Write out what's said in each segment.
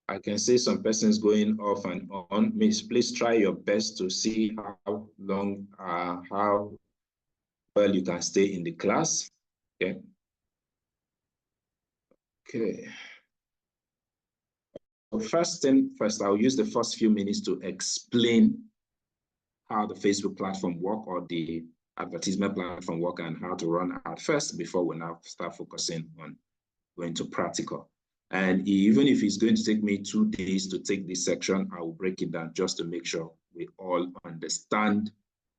I can see some persons going off and on. Please try your best to see how long, how well you can stay in the class. Okay. Okay. So first, I'll use the first few minutes to explain how the Facebook platform work or the advertisement platform work and how to run ad first before we now start focusing on going to practical. And even if it's going to take me 2 days to take this section, I will break it down just to make sure we all understand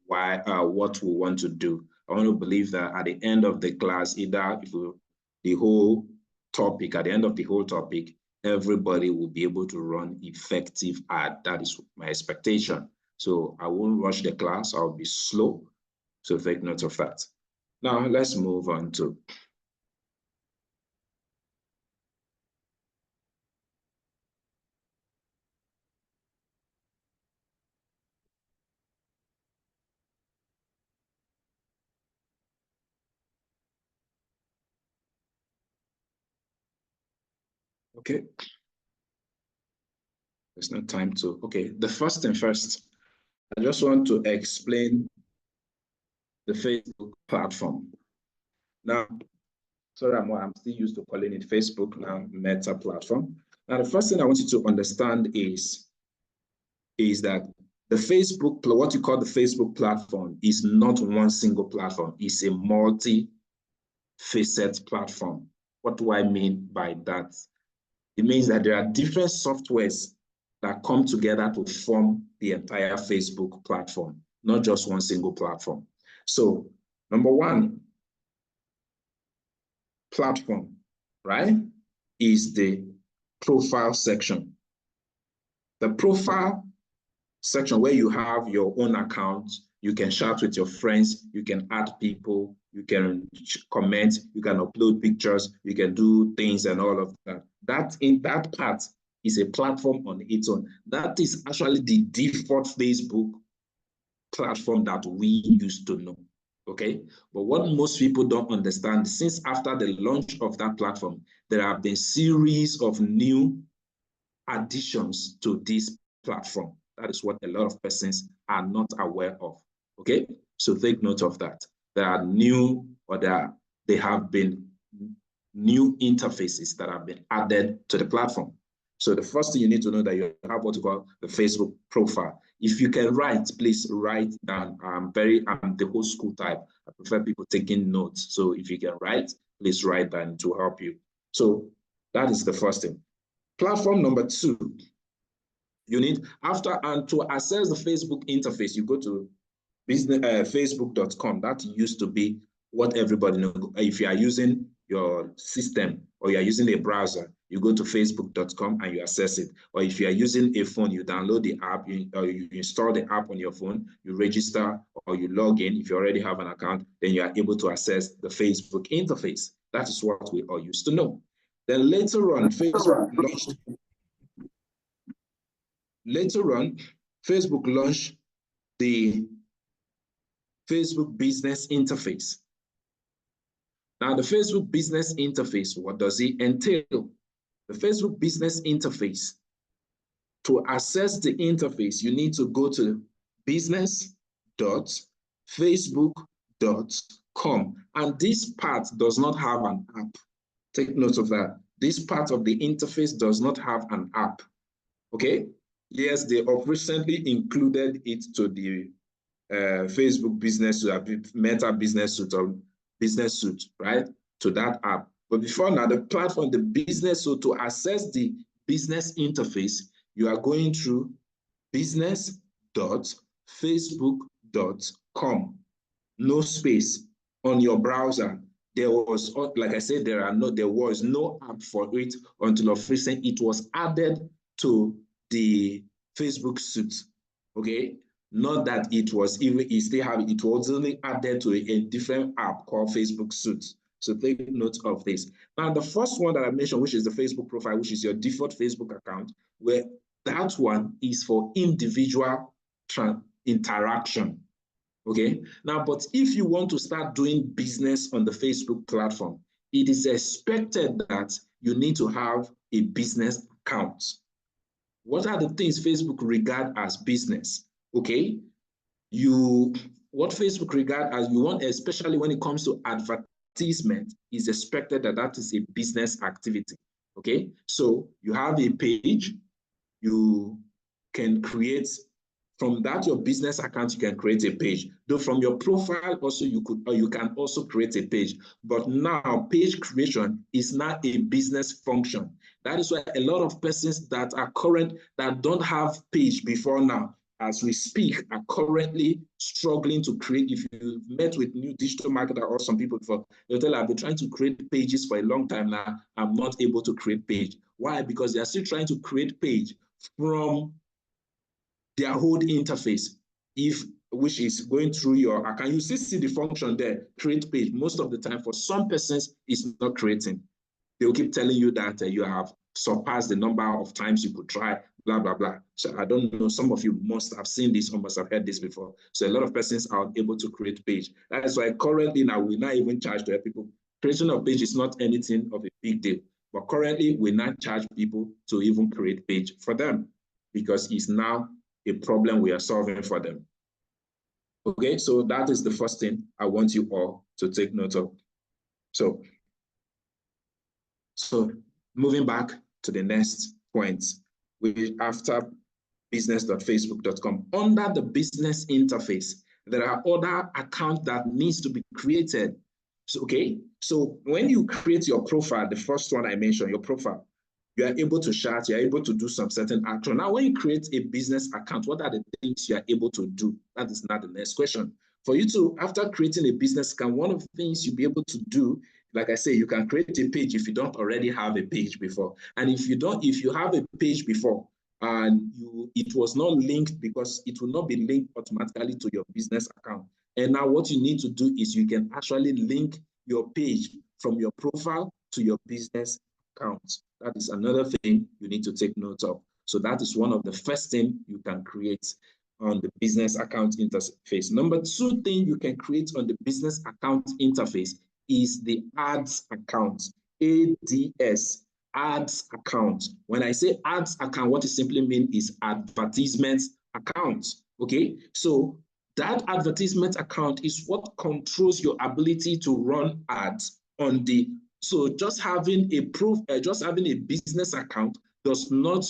why what we want to do. I want to believe that at the end of the class, either if the whole topic, at the end of the whole topic, everybody will be able to run effective ad. That is my expectation. So I won't rush the class. I'll be slow. So take note of that. Now let's move on to okay. There's no time to, okay. The first thing first, I just want to explain the Facebook platform. Now, sorry, I'm still used to calling it Facebook, now Meta platform. Now, the first thing I want you to understand is that the Facebook, what you call the Facebook platform is not one single platform. It's a multi-facet platform. What do I mean by that? It means that there are different softwares that come together to form the entire Facebook platform, not just one single platform. So, number one platform, right, is the profile section. The profile section where you have your own account, you can chat with your friends, you can add people, you can comment, you can upload pictures, you can do things and all of that. That part is a platform on its own. That is actually the default Facebook platform that we used to know, okay? But what most people don't understand, since after the launch of that platform, there have been series of new additions to this platform. That is what a lot of persons are not aware of, okay? So take note of that. There are new, or there have been new interfaces that have been added to the platform. So the first thing you need to know that you have what you call the Facebook profile. If you can write, please write down. I'm the old school type. I prefer people taking notes. So if you can write, please write down to help you. So that is the first thing. Platform number two, you need, and to access the Facebook interface, you go to facebook.com. That used to be what everybody knows. If you are using your system or you are using a browser, you go to facebook.com and you access it. Or if you are using a phone, you download the app, or you install the app on your phone, you register or you log in. If you already have an account, then you are able to access the Facebook interface. That is what we all used to know. Then later on, Facebook launched the Facebook business interface. Now, the Facebook business interface, what does it entail? The Facebook business interface, to access the interface, you need to go to business.facebook.com. And this part does not have an app. Take note of that. This part of the interface does not have an app. Okay? Yes, they have recently included it to the Facebook business, Meta business suite or business suite, right? To that app. But before now, the platform, the business, so to access the business interface, you are going through business.facebook.com. No space on your browser. There was, like I said, there was no app for it until of recent. It was added to the Facebook suite. Okay, not that it was even, it was only added to a different app called Facebook suite. So take note of this. Now, the first one that I mentioned, which is the Facebook profile, which is your default Facebook account, where that one is for individual interaction. Okay, now, but if you want to start doing business on the Facebook platform, it is expected that you need to have a business account. What are the things Facebook regard as business? Okay, what Facebook regard as you want, especially when it comes to advertisement, is expected that is a business activity. Okay, so you have a page, you can create from that your business account, you can create a page. Though from your profile also you can also create a page. But now page creation is now a business function. That is why a lot of persons that don't have page before now, as we speak, are currently struggling to create. If you've met with new digital marketer or some people before, they'll tell you, I've been trying to create pages for a long time now. I'm not able to create page. Why? Because they're still trying to create page from their whole interface, which is going through your account. You see the function there, create page. Most of the time, for some persons, it's not creating. They'll keep telling you that you have surpassed the number of times you could try, blah, blah, blah. So I don't know, some of you must have seen this or must have heard this before. So a lot of persons are able to create page. That is why currently now we not even charge to people. Creation of page is not anything of a big deal. But currently we not charge people to even create page for them because it's now a problem we are solving for them. Okay, so that is the first thing I want you all to take note of. So moving back to the next point, after business.facebook.com, under the business interface, there are other accounts that needs to be created. So, okay, so when you create your profile, the first one I mentioned, your profile, you are able to chat, you're able to do some certain action. Now, when you create a business account, what are the things you are able to do? That is not the next question. For you to, after creating a business account, one of the things you'll be able to do, like I say, you can create a page if you don't already have a page before. And if you have a page before and it was not linked, because it will not be linked automatically to your business account. And now what you need to do is you can actually link your page from your profile to your business account. That is another thing you need to take note of. So that is one of the first things you can create on the business account interface. Number two thing you can create on the business account interface is the ads account, ADS, ads account. When I say ads account, what it simply means is advertisement account. Okay, so that advertisement account is what controls your ability to run ads on the. So just having a business account does not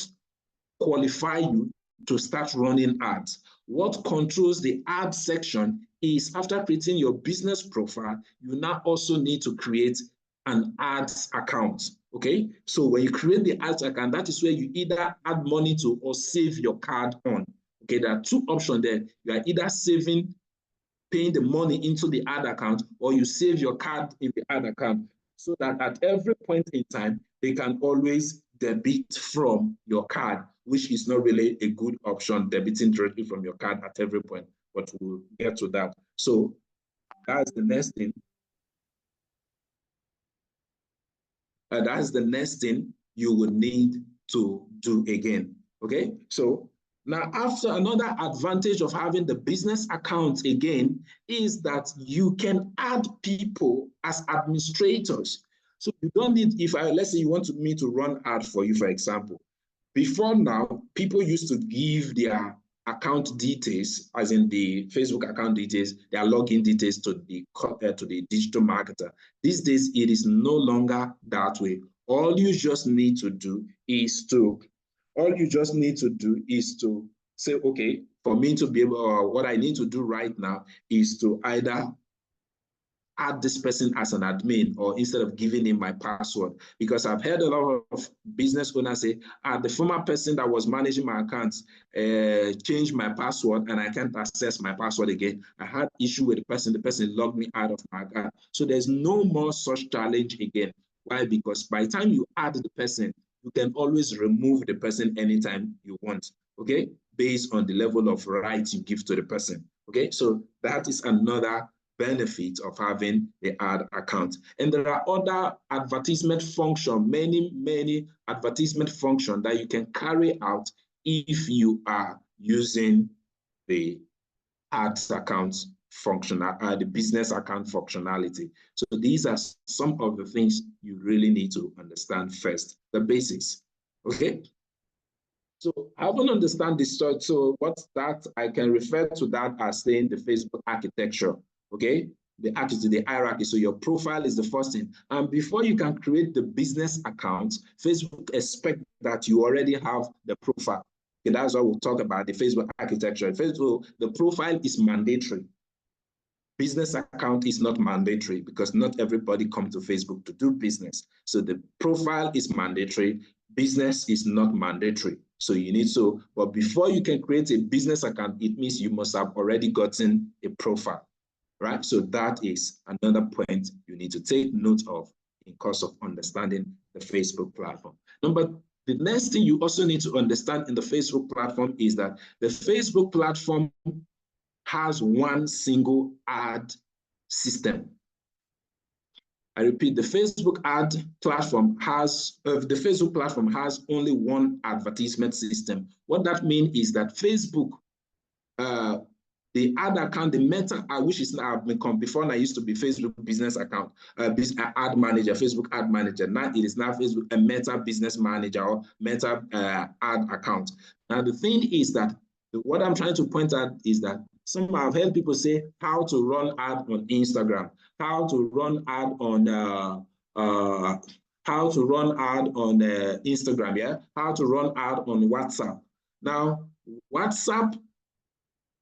qualify you to start running ads. What controls the ad section is, after creating your business profile, you now also need to create an ads account. Okay, so when you create the ads account, that is where you either add money to or save your card on. Okay, there are two options there. You are either paying the money into the ad account, or you save your card in the ad account, so that at every point in time, they can always debit from your card, which is not really a good option, debiting directly from your card at every point, but we'll get to that. So that's the next thing. That's the next thing you would need to do again. Okay, so now, after, another advantage of having the business account again is that you can add people as administrators. So you don't need, let's say you want me to run ad for you, for example. Before now, people used to give their account details, as in the Facebook account details, their login details to the digital marketer. These days, it is no longer that way. All you just need to do is to say, okay, for me to be able, what I need to do right now is to either add this person as an admin, or instead of giving him my password, because I've heard a lot of business owners say, the former person that was managing my accounts changed my password and I can't access my password again. I had issue with the person logged me out of my account. So there's no more such challenge again. Why? Because by the time you add the person, you can always remove the person anytime you want, okay, based on the level of rights you give to the person. Okay, so that is another benefit of having the ad account. And there are other advertisement functions, many advertisement functions that you can carry out if you are using the ads account the business account functionality. So these are some of the things you really need to understand first, the basics. Okay. So I don't understand this. So what's that? I can refer to that as saying the Facebook architecture. Okay, the hierarchy. So your profile is the first thing, and before you can create the business account, Facebook expect that you already have the profile. Okay, that's what we'll talk about, the Facebook architecture. Facebook, the profile is mandatory. Business account is not mandatory because not everybody comes to Facebook to do business. So the profile is mandatory. Business is not mandatory. So you need but before you can create a business account, it means you must have already gotten a profile, right? So that is another point you need to take note of in course of understanding the Facebook platform. The next thing you also need to understand in the Facebook platform is that the Facebook platform has one single ad system. I repeat, the Facebook platform has only one advertisement system. What that means is that Facebook, the ad account, the Meta, which is now become, before I used to be Facebook business account, ad manager, Facebook ad manager. Now it is now Facebook a Meta business manager or Meta ad account. Now the thing is that what I'm trying to point out is that some I've heard people say how to run ad on Instagram, how to run ad on Instagram, yeah, how to run ad on WhatsApp. Now, WhatsApp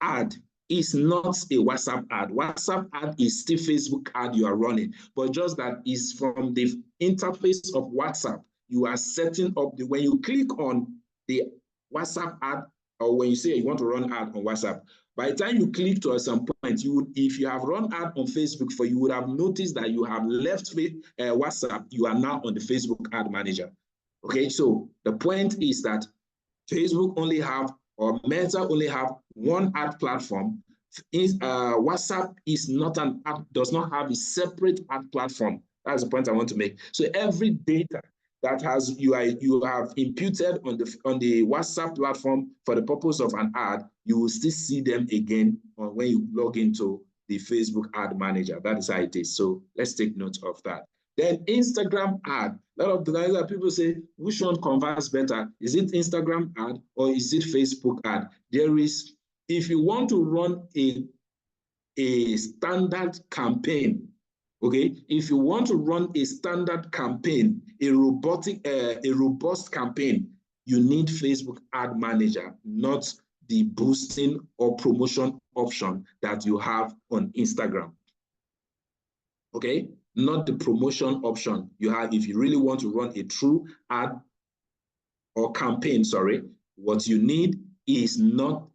ad is not a WhatsApp ad. WhatsApp ad is still Facebook ad you are running, but just that is from the interface of WhatsApp. You are setting up when you click on the WhatsApp ad, or when you say you want to run ad on WhatsApp, by the time you click to some point, if you have run ad on Facebook, you would have noticed that you have left WhatsApp. You are now on the Facebook ad manager. Okay, so the point is that Facebook only have, or Meta only have, one ad platform. WhatsApp is not an ad, does not have a separate ad platform. That's the point I want to make. So every data that you have imputed on the WhatsApp platform for the purpose of an ad, you will still see them again when you log into the Facebook ad manager. That is how it is. So let's take note of that. Then Instagram ad. A lot of the people say, which one converts better? Is it Instagram ad or is it Facebook ad? If you want to run a standard campaign, okay, if you want to run a standard campaign, a robust campaign, you need Facebook ad manager, not the boosting or promotion option that you have on Instagram. Okay, not the promotion option you have. If you really want to run a true ad or campaign, what you need is not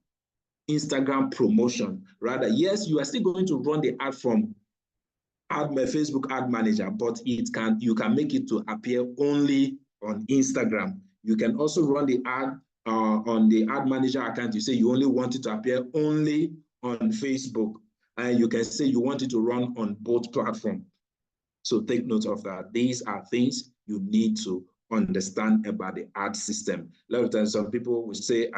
Instagram promotion. Rather, yes, you are still going to run the ad from Facebook ad manager, but you can make it to appear only on Instagram. You can also run the ad on the ad manager account. You say you only want it to appear only on Facebook, and you can say you want it to run on both platforms. So take note of that. These are things you need to understand about the ad system. A lot of times, some people will say,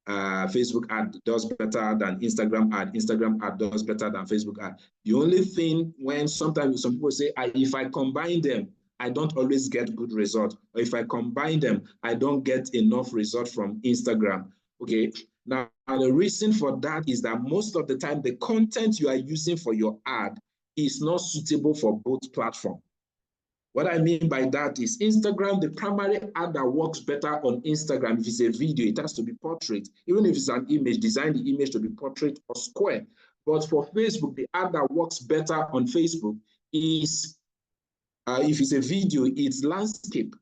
Facebook ad does better than Instagram ad. Instagram ad does better than Facebook ad. The only thing, when sometimes some people say, if I combine them, I don't always get good results. Or if I combine them, I don't get enough result from Instagram. Okay. Now, the reason for that is that most of the time, the content you are using for your ad is not suitable for both platforms. What I mean by that is Instagram, the primary ad that works better on Instagram, if it's a video, it has to be portrait. Even if it's an image, design the image to be portrait or square. But for Facebook, the ad that works better on Facebook is, if it's a video, it's landscape.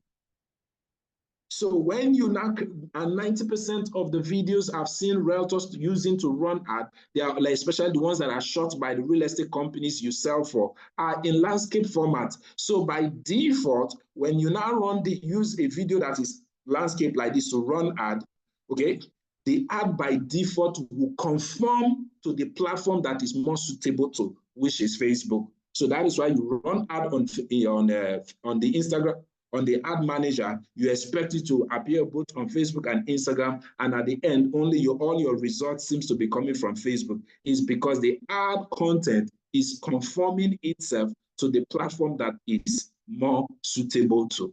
So when you now, and 90% of the videos I've seen realtors using to run ad, they are especially the ones that are shot by the real estate companies you sell for, are in landscape format. So by default, when you now use a video that is landscape like this to run ad, okay, the ad by default will conform to the platform that is more suitable to, which is Facebook. So that is why you run ad on the Instagram. On the ad manager, you expect it to appear both on Facebook and Instagram, and at the end, all your results seems to be coming from Facebook. Is because the ad content is conforming itself to the platform that is more suitable to.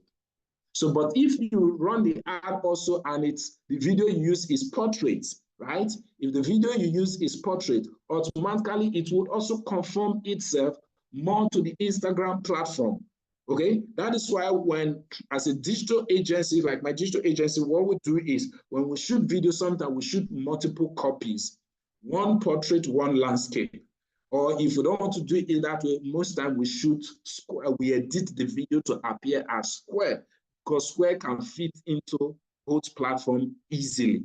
So, but if you run the ad also and the video you use is portrait, right? If the video you use is portrait, automatically it would also conform itself more to the Instagram platform. Okay, that is why when, as a digital agency, like my digital agency, what we do is when we shoot video, sometimes we shoot multiple copies, one portrait, one landscape. Or if we don't want to do it that way, most time we shoot square, we edit the video to appear as square, because square can fit into both platforms easily.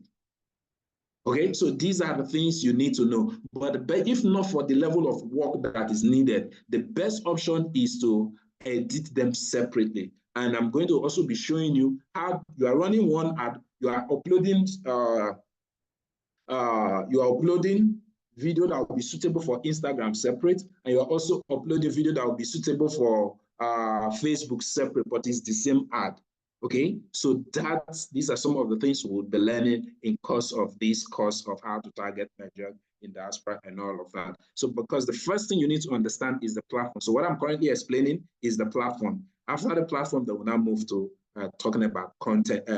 Okay, so these are the things you need to know. But if not for the level of work that is needed, the best option is to edit them separately. And I'm going to also be showing you how you are running one ad, you are uploading video that will be suitable for Instagram separate, and you're also uploading video that will be suitable for Facebook separate, but it's the same ad. Okay, so these are some of the things we'll be learning in course of this course of how to target Nigeria in diaspora and all of that. So because the first thing you need to understand is the platform. So what I'm currently explaining is the platform. After the platform, then we'll now move to talking about content,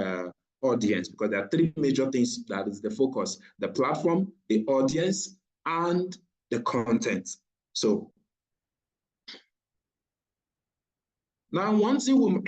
audience, because there are three major things that is the focus: the platform, the audience, and the content. So now once you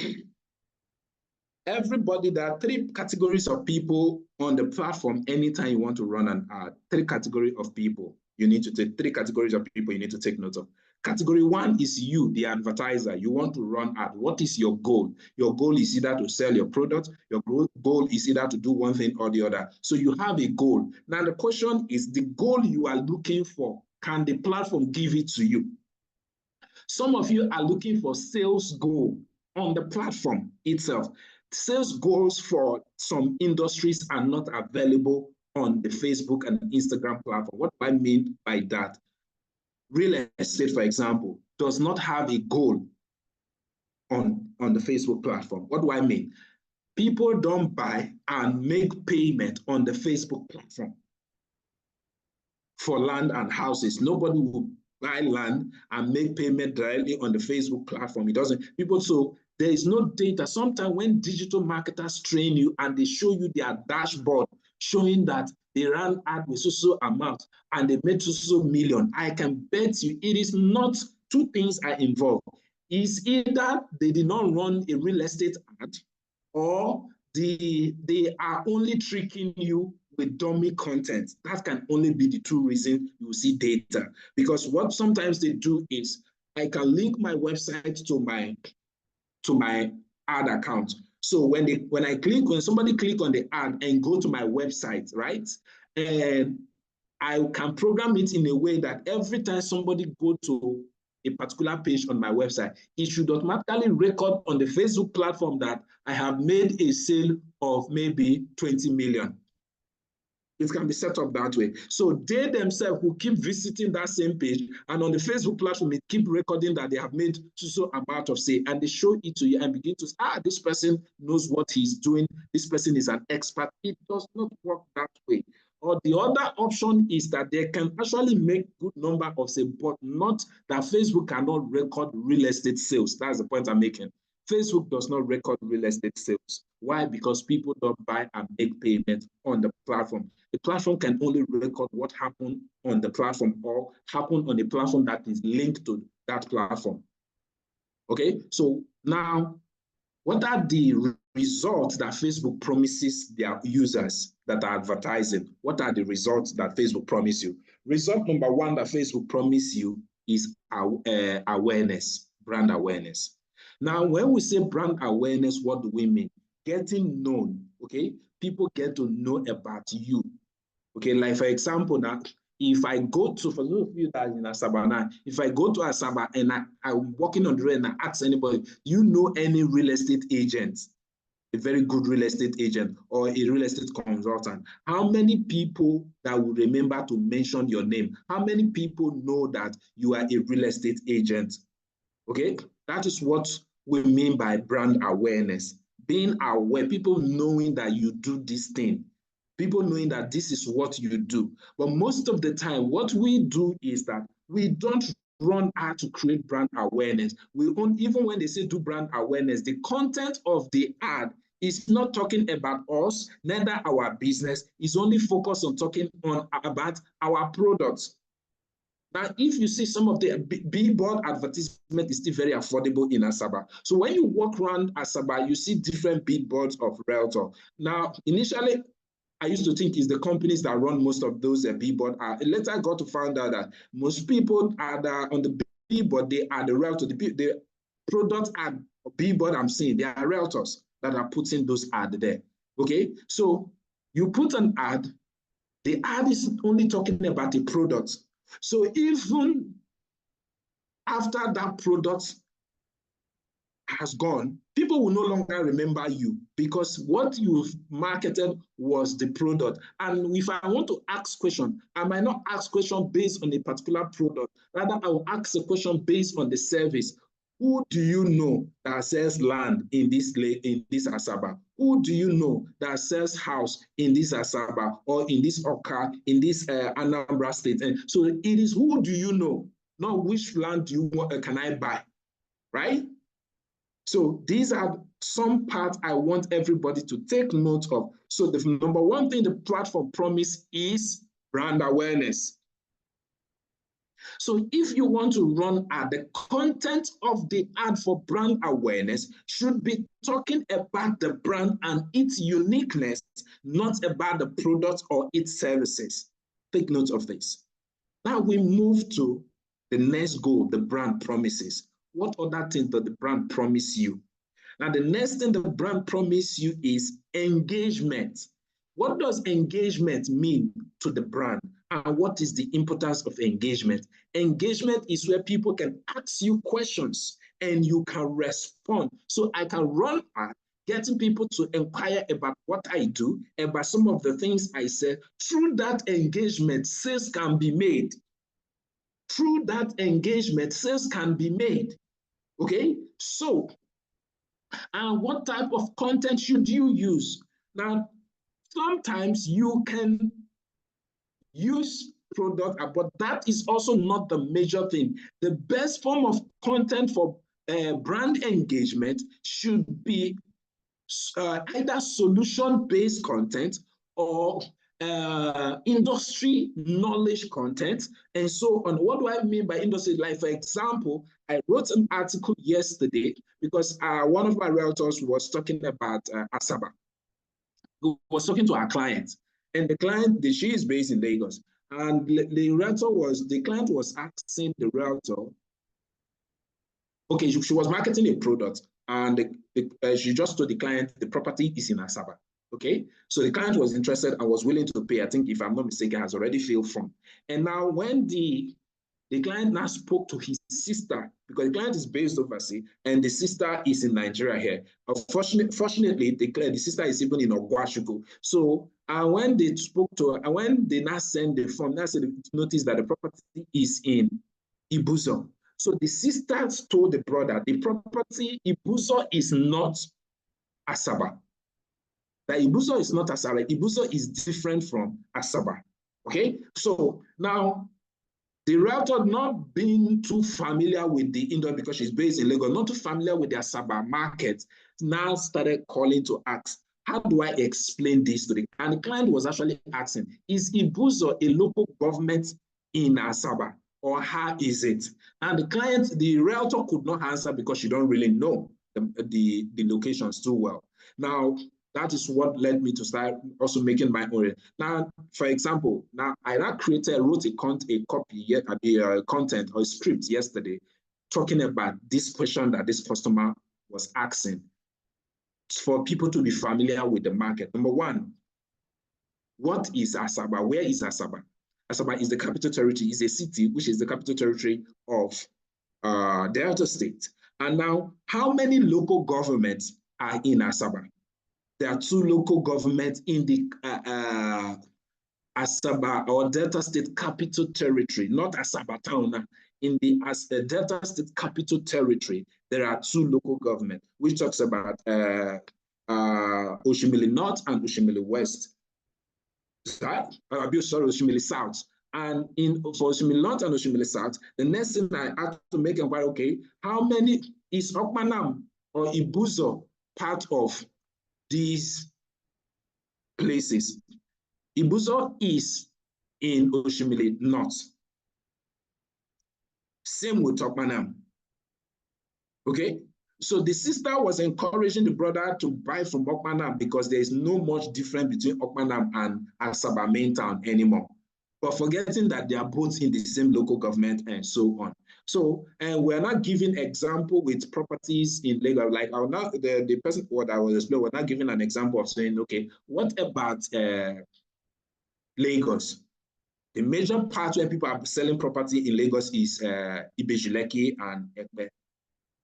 everybody, there are three categories of people on the platform anytime you want to run an ad. Three categories of people you need to take, three categories of people you need to take note of. Category one is you, the advertiser. You want to run ad. What is your goal? Your goal is either to sell your product. Your goal is either to do one thing or the other. So you have a goal. Now the question is, the goal you are looking for, can the platform give it to you? Some of you are looking for sales goal on the platform itself. Sales goals for some industries are not available on the Facebook and Instagram platform. What do I mean by that? Real estate, for example, does not have a goal on the Facebook platform. What do I mean? People don't buy and make payment on the Facebook platform for land and houses. Nobody will buy land and make payment directly on the Facebook platform. It doesn't. So there is no data. Sometimes when digital marketers train you and they show you their dashboard showing that they ran ad with so amount and they made so million, I can bet you it is not. Two things are involved. It's either they did not run a real estate ad, or they are only tricking you with dummy content. That can only be the two reasons you will see data. Because what sometimes they do is, I can link my website to my ad account. So when somebody click on the ad and go to my website, right? And I can program it in a way that every time somebody go to a particular page on my website, it should automatically record on the Facebook platform that I have made a sale of maybe 20 million. It can be set up that way. So they themselves will keep visiting that same page, and on the Facebook platform, it keep recording that they have made so amount of sale, and they show it to you and begin to say, this person knows what he's doing. This person is an expert. It does not work that way. Or the other option is that they can actually make good number of sales, but not that Facebook cannot record real estate sales. That's the point I'm making. Facebook does not record real estate sales. Why? Because people don't buy and make payment on the platform. The platform can only record what happened on the platform or happened on the platform that is linked to that platform. Okay, so now, what are the results that Facebook promises their users that are advertising? What are the results that Facebook promise you? Result number one that Facebook promise you is awareness, brand awareness. Now, when we say brand awareness, what do we mean? Getting known, okay? People get to know about you. Okay, like for example, now, if I go to, for those of you that are in Asaba now, if I go to Asaba and I'm walking on the road and I ask anybody, do you know any real estate agent, a very good real estate agent or a real estate consultant? How many people that will remember to mention your name? How many people know that you are a real estate agent? Okay, that is what we mean by brand awareness. Being aware, people knowing that you do this thing. People knowing that this is what you do. But most of the time, what we do is that we don't run ad to create brand awareness. Even when they say do brand awareness, the content of the ad is not talking about us, neither our business. It's only focused on talking about our products. Now, if you see some of the billboard advertisement is still very affordable in Asaba. So when you walk around Asaba, you see different billboards of Realtor. Now, initially, I used to think it's the companies that run most of those billboard. Later, I got to find out that most people are on the billboard, they are the Realtor. The product ad billboard I'm seeing, they are Realtors that are putting those ads there. Okay, so you put an ad, the ad is only talking about the product. So even after that product has gone, people will no longer remember you because what you've marketed was the product. And if I want to ask question, I might not ask question based on a particular product. Rather, I will ask a question based on the service. Who do you know that sells land in this Asaba? Who do you know that sells house in this Asaba or in this Oka, in this Anambra state? And so it is who do you know, not which land do you want, can I buy, right? So these are some parts I want everybody to take note of. So the number one thing the platform promise is brand awareness. So if you want to run ad, the content of the ad for brand awareness should be talking about the brand and its uniqueness, not about the product or its services. Take note of this. Now we move to the next goal, the brand promises. What other things does the brand promise you? Now, the next thing the brand promises you is engagement. What does engagement mean to the brand? And what is the importance of engagement? Engagement is where people can ask you questions and you can respond. So I can run ad, getting people to inquire about what I do, about some of the things I say. Through that engagement, sales can be made. Through that engagement, sales can be made. Okay, so and what type of content should you use? Now, sometimes you can use product, but that is also not the major thing. The best form of content for brand engagement should be either solution-based content or industry knowledge content, and so on. What do I mean by industry? Like, for example, I wrote an article yesterday because one of my realtors was talking about Asaba. He was talking to our client, and the client, she is based in Lagos, and the client was asking the realtor, okay, she was marketing a product, and she just told the client the property is in Asaba. Okay, so the client was interested and was willing to pay. I think, if I'm not mistaken, has already filled from. And now, when the client now spoke to his sister, because the client is based overseas and the sister is in Nigeria here. Fortunately, the sister is even in Ogwashugo. So when they spoke to her, and when they now send the form, now notice that the property is in Ibuzo. So the sister told the brother, the property Ibuzo is not Asaba. That Ibuzo is not Asaba. Ibuzo is different from Asaba. Okay, so now the realtor, not being too familiar with the industry because she's based in Lagos, not too familiar with the Asaba market, now started calling to ask, how do I explain this to the client? And the client was actually asking, is Ibuzo a local government in Asaba, or how is it? And the realtor could not answer because she don't really know the locations too well. Now, that is what led me to start also making my own. Now, for example, now I wrote a content or a script yesterday talking about this question that this customer was asking for people to be familiar with the market. Number one, what is Asaba? Where is Asaba? Asaba is the capital territory, is a city which is the capital territory of Delta State. And now, how many local governments are in Asaba? There are 2 local governments in the Asaba or Delta State Capital Territory, not Asaba Town. In the Delta State Capital Territory, there are 2 local governments, which talks about Oshimili North and Oshimili West. Oshimili South. And for Oshimili North and Oshimili South, the next thing I had to make inquiry, okay, how many is Okpanam or Ibuzo part of these places? Ibuzo is in Oshimili North. Same with Okpanam. Okay, so the sister was encouraging the brother to buy from Okpanam because there is no much difference between Okpanam and Asaba main town anymore. But forgetting that they are both in the same local government and so on. So, and we're not giving example with properties in Lagos. Like the person what I was explaining, we're not giving an example of saying, okay, what about Lagos? The major part where people are selling property in Lagos is Ibejuleki and Ekpe.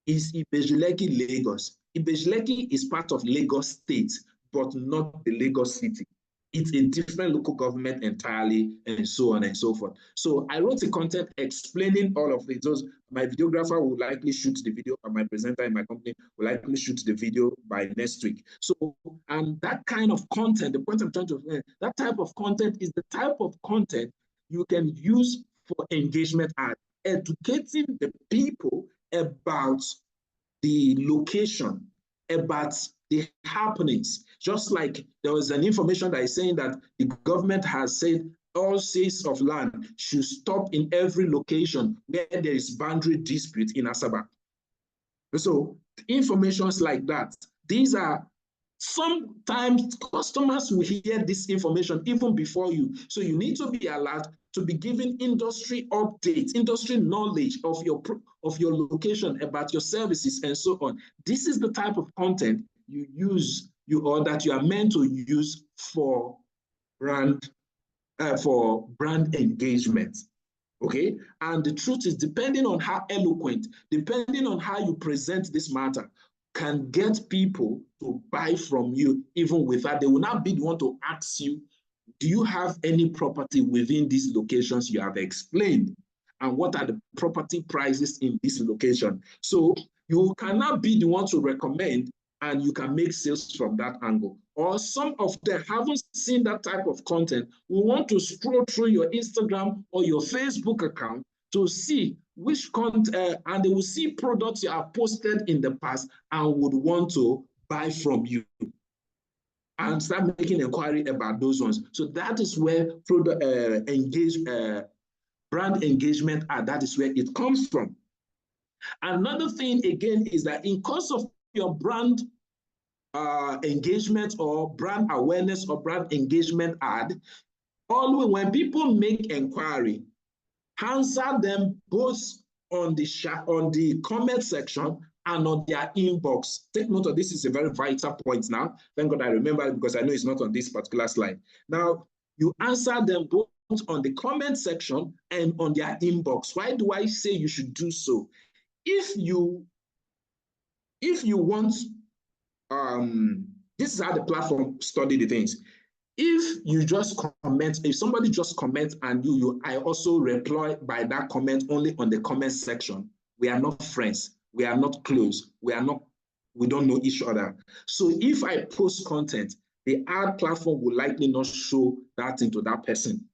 Is Ibejuleki Lagos? Ibejuleki is part of Lagos State, but not the Lagos City. It's a different local government entirely, and so on and so forth. So I wrote a content explaining all of it. Those, my videographer will likely shoot the video, and my presenter in my company will likely shoot the video by next week. So, and that kind of content, the point I'm trying to say, that type of content is the type of content you can use for engagement ad, educating the people about the location, about the happenings. Just like there was an information that is saying that the government has said all sales of land should stop in every location where there is boundary dispute in Asaba. So informations like that, these are sometimes customers will hear this information even before you. So you need to be alert to be giving industry updates, industry knowledge of your location, about your services, and so on. This is the type of content you use, or that you are meant to use for brand engagement. Okay, and the truth is, depending on how eloquent, depending on how you present this matter, can get people to buy from you even without, they will not be the one to ask you, do you have any property within these locations you have explained? And what are the property prices in this location? So you cannot be the one to recommend, and you can make sales from that angle. Or some of them haven't seen that type of content. We want to scroll through your Instagram or your Facebook account to see which content, and they will see products you have posted in the past and would want to buy from you, and start making inquiry about those ones. So that is where brand engagement, that is where it comes from. Another thing again is that in course of your brand engagement or brand awareness or brand engagement ad, always when people make inquiry, answer them both on the comment section and on their inbox. Take note of this, is a very vital point now. Thank God I remember it, because I know it's not on this particular slide. Now, you answer them both on the comment section and on their inbox. Why do I say you should do so? If you want, this is how the platform study the things. If you just comment, if somebody just comments and I also reply by that comment only on the comment section, we are not friends, we are not close, we don't know each other. So if I post content, the ad platform will likely not show that into that person.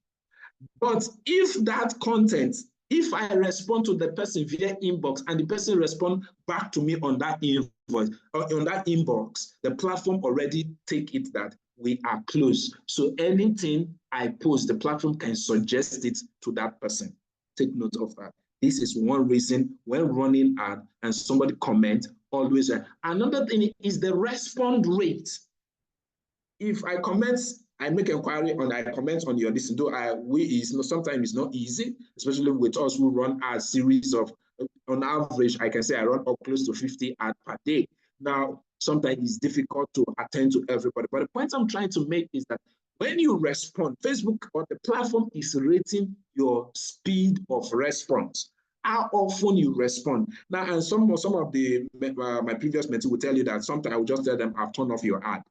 But if that content, if I respond to the person via inbox and the person responds back to me on that invoice or on that inbox, the platform already take it that we are close. So anything I post, the platform can suggest it to that person. Take note of that. This is one reason when running ad and somebody comment, always. Another thing is the response rate. If I comment, I make inquiry and I comment on your list, though sometimes it's not easy, especially with us who run a series of, on average, I can say I run up close to 50 ads per day. Now, sometimes it's difficult to attend to everybody. But the point I'm trying to make is that when you respond, Facebook or the platform is rating your speed of response, how often you respond. Now, and some of the my previous mentee will tell you that sometimes I will just tell them, I've turned off your ad.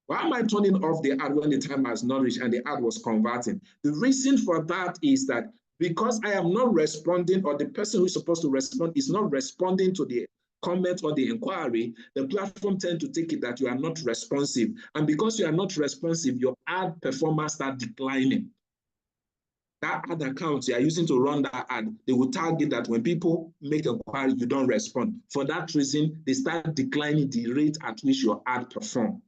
Why am I turning off the ad when the time has not reached and the ad was converting? The reason for that is that because I am not responding, or the person who is supposed to respond is not responding to the comment or the inquiry, the platform tends to take it that you are not responsive. And because you are not responsive, your ad performance starts declining. that ad account you are using to run that ad, they will target that when people make inquiry, you don't respond. For that reason, they start declining the rate at which your ad perform.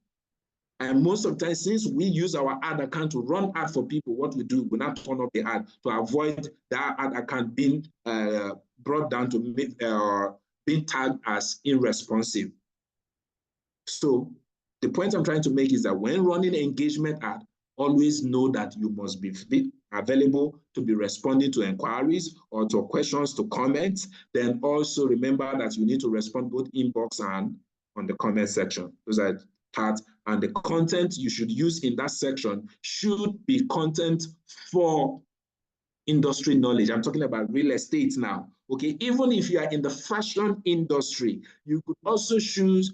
And most of the time, since we use our ad account to run ad for people, what we do, we not turn off the ad to avoid that ad account being brought down to being tagged as irresponsive. So the point I'm trying to make is that when running an engagement ad, always know that you must be available to be responding to inquiries or to questions, to comments. Then also remember that you need to respond both inbox and on the comment section. Those are part, and the content you should use in that section should be content for industry knowledge. I'm talking about real estate now. Okay, even if you are in the fashion industry, you could also shoot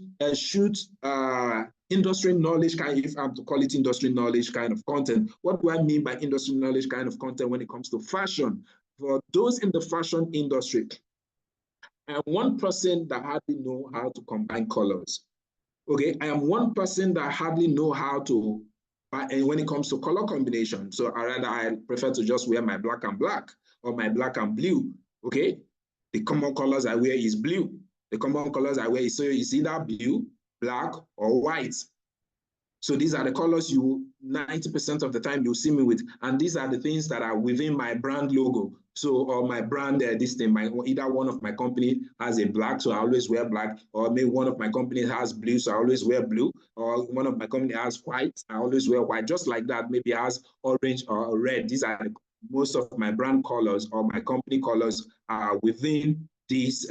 industry knowledge kind, if I'm to call it industry knowledge kind of content. What do I mean by industry knowledge kind of content when it comes to fashion? For those in the fashion industry, I am one person that hardly know how to combine colors. Okay, I am one person that hardly know how to, and when it comes to color combination, so I prefer to just wear my black and black or my black and blue. Okay, the common colors I wear is blue. The common colors I wear is either blue, black, or white. So these are the colors 90% of the time you'll see me with, and these are the things that are within my brand logo. So, or my brand, this thing, either one of my company has a black, so I always wear black, or maybe one of my companies has blue, so I always wear blue, or one of my company has white, I always wear white, just like that. Maybe it has orange or red. These are most of my brand colors or my company colors are within this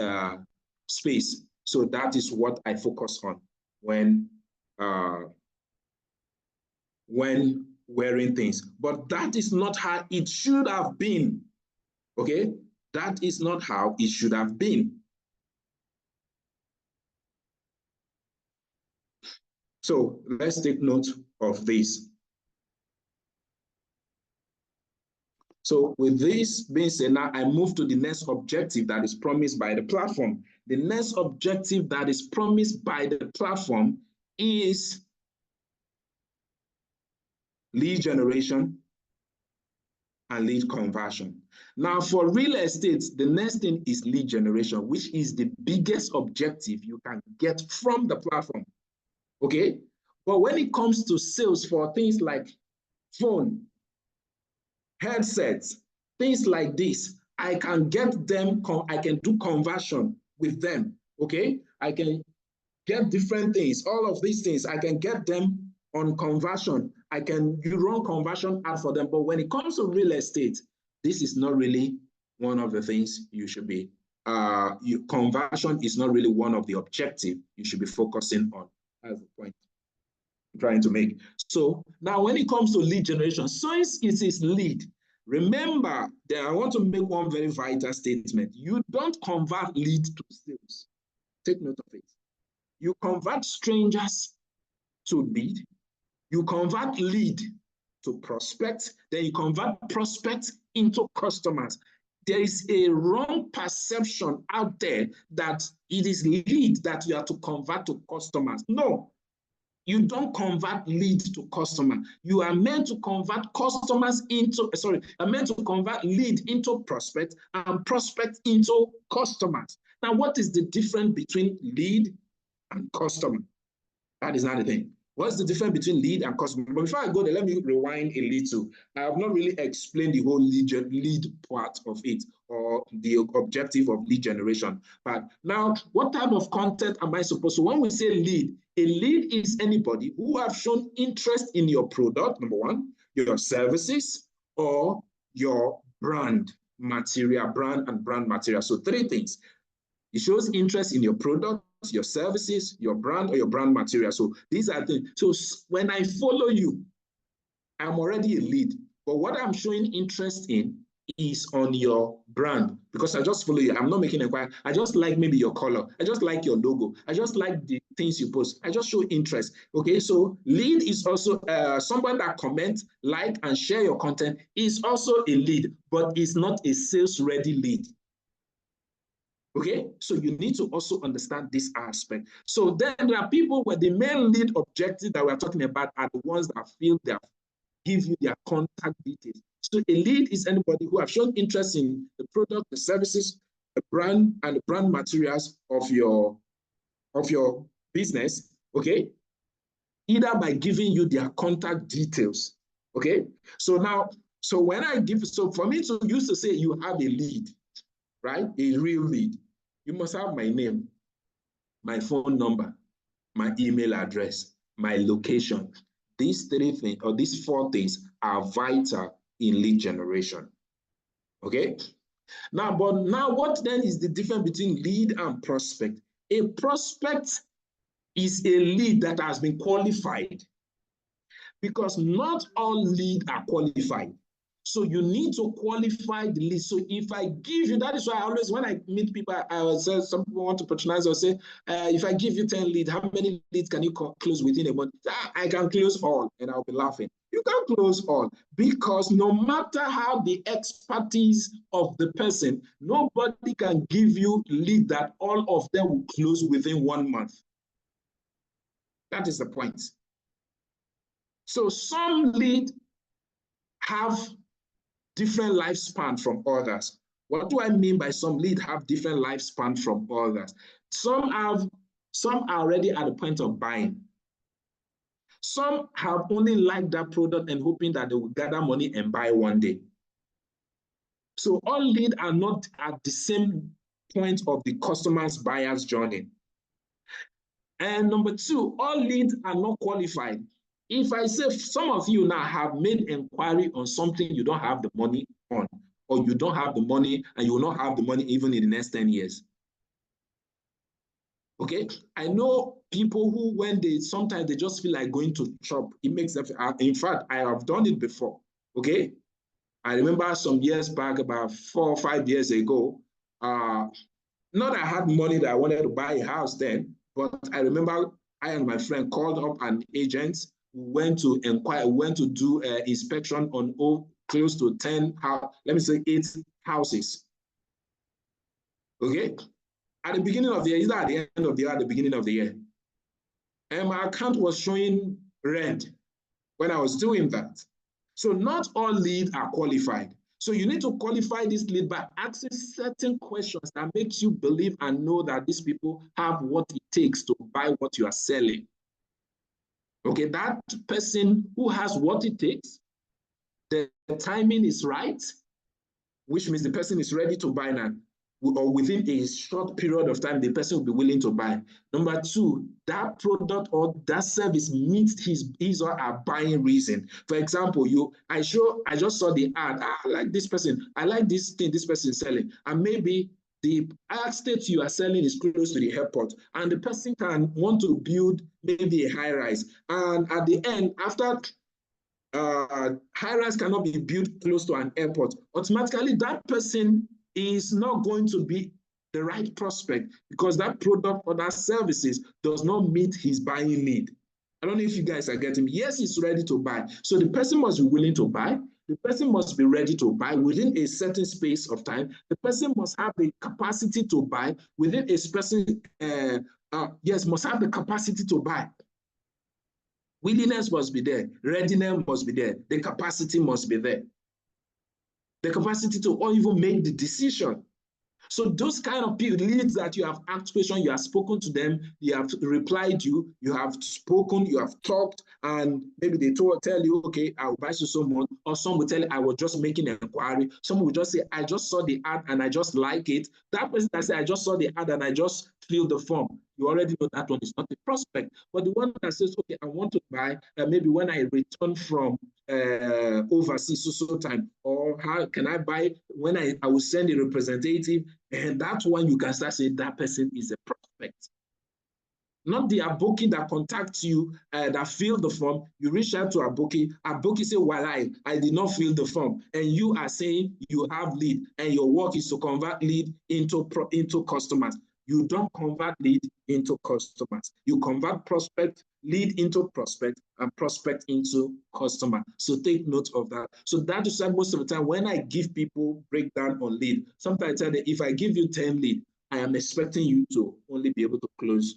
space. So that is what I focus on when wearing things. But that is not how it should have been. Okay? That is not how it should have been. So let's take note of this. So with this being said, now I move to the next objective that is promised by the platform. The next objective that is promised by the platform is lead generation and lead conversion. Now for real estate, the next thing is lead generation, which is the biggest objective you can get from the platform. Okay? But when it comes to sales for things like phone, headsets, things like this, I can get them, I can do conversion with them. Okay? I can get different things, all of these things, I can get them on conversion. You run conversion ad for them. But when it comes to real estate, this is not really one of the things you should be, conversion is not really one of the objectives you should be focusing on. That's the point I'm trying to make. So now when it comes to lead generation, since it is lead, remember that I want to make one very vital statement. You don't convert lead to sales. Take note of it. You convert strangers to lead, you convert lead to prospect, then you convert prospect into customers. There is a wrong perception out there that it is lead that you have to convert to customers. No, you don't convert lead to customer. You are meant to convert customers into, are meant to convert lead into prospect and prospect into customers. Now, what is the difference between lead and customer? That is not the thing. What's the difference between lead and customer? But before I go there, let me rewind a little. I have not really explained the whole lead part of it or the objective of lead generation. But now, what type of content am I supposed to? When we say lead, a lead is anybody who have shown interest in your product, number one, your services, or your brand material, brand and brand material. So three things. It shows interest in your product, your services, your brand, or your brand material. So these are things. So when I follow you, I'm already a lead. But what I'm showing interest in is on your brand, because I just follow you. I'm not making inquiry. I just like maybe your color. I just like your logo. I just like the things you post. I just show interest. Okay, so lead is also someone that comments, like, and share your content is also a lead, but it's not a sales-ready lead. Okay, so you need to also understand this aspect. So then there are people where the main lead objective that we're talking about are the ones that feel they give you their contact details. So a lead is anybody who have shown interest in the product, the services, the brand, and the brand materials of your business, okay? Either by giving you their contact details, okay? So now, so when I give, so for me to use to say you have a lead, right? A real lead, you must have my name, my phone number, my email address, my location. These three things, or these four things, are vital in lead generation. Okay? Now, but now what then is the difference between lead and prospect? A prospect is a lead that has been qualified, because not all leads are qualified. So you need to qualify the lead. So if I give you, that is why I always, when I meet people, I will say, some people want to patronize or say, if I give you 10 leads, how many leads can you close within a month? I can close all, and I'll be laughing. You can close all, because no matter how the expertise of the person, nobody can give you lead that all of them will close within 1 month. That is the point. So some leads have different lifespan from others. What do I mean by some leads have different lifespan from others? Some are already at the point of buying. Some have only liked that product and hoping that they will gather money and buy one day. So all leads are not at the same point of the customer's buyer's journey. And number two, all leads are not qualified. If I say some of you now have made inquiry on something you don't have the money on, or you don't have the money and you will not have the money even in the next 10 years. Okay, I know people who, when sometimes they just feel like going to shop, it makes them, in fact, I have done it before. Okay, I remember some years back, about 4 or 5 years ago, not that I had money that I wanted to buy a house then, but I remember I and my friend called up an agent, went to inquire, went to do an inspection on close to 10, let me say 8 houses. Okay, at the beginning of the year, either at the end of the year, at the beginning of the year, and my account was showing red when I was doing that. So not all leads are qualified. So you need to qualify this lead by asking certain questions that makes you believe and know that these people have what it takes to buy what you are selling. Okay, that person who has what it takes, the timing is right, which means the person is ready to buy now, or within a short period of time, the person will be willing to buy. Number two, that product or that service meets his or her buying reason. For example, I just saw the ad. I like this person. I like this thing this person is selling. And maybe the estate you are selling is close to the airport, and the person can want to build maybe a high rise. And at the end, after high-rise cannot be built close to an airport, automatically that person is not going to be the right prospect, because that product or that services does not meet his buying need. I don't know if you guys are getting me. Yes, he's ready to buy. So the person must be willing to buy. The person must be ready to buy within a certain space of time. The person must have the capacity to buy within a specific, must have the capacity to buy. Willingness must be there. Readiness must be there. The capacity must be there. The capacity to even make the decision. So those kind of people, leads that you have asked questions, you have spoken to them, you have replied you have spoken, you have talked, and maybe they tell you, okay, I will buy you so much, or some will tell you, I was just making an inquiry. Some will just say, I just saw the ad and I just like it. That person that said, I just saw the ad and I just filled the form. You already know that one is not a prospect. But the one that says, okay, I want to buy, maybe when I return from overseas so time, or how can I buy when I will send a representative, and that one you can start saying that person is a prospect. Not the aboki that contacts you, that fill the form. You reach out to aboki say, well, I did not fill the form, and you are saying you have lead, and your work is to convert lead into customers. You don't convert lead into customers. You convert prospect, lead into prospect, and prospect into customer. So take note of that. So that is why most of the time when I give people breakdown on lead, sometimes I tell them, if I give you 10 lead, I am expecting you to only be able to close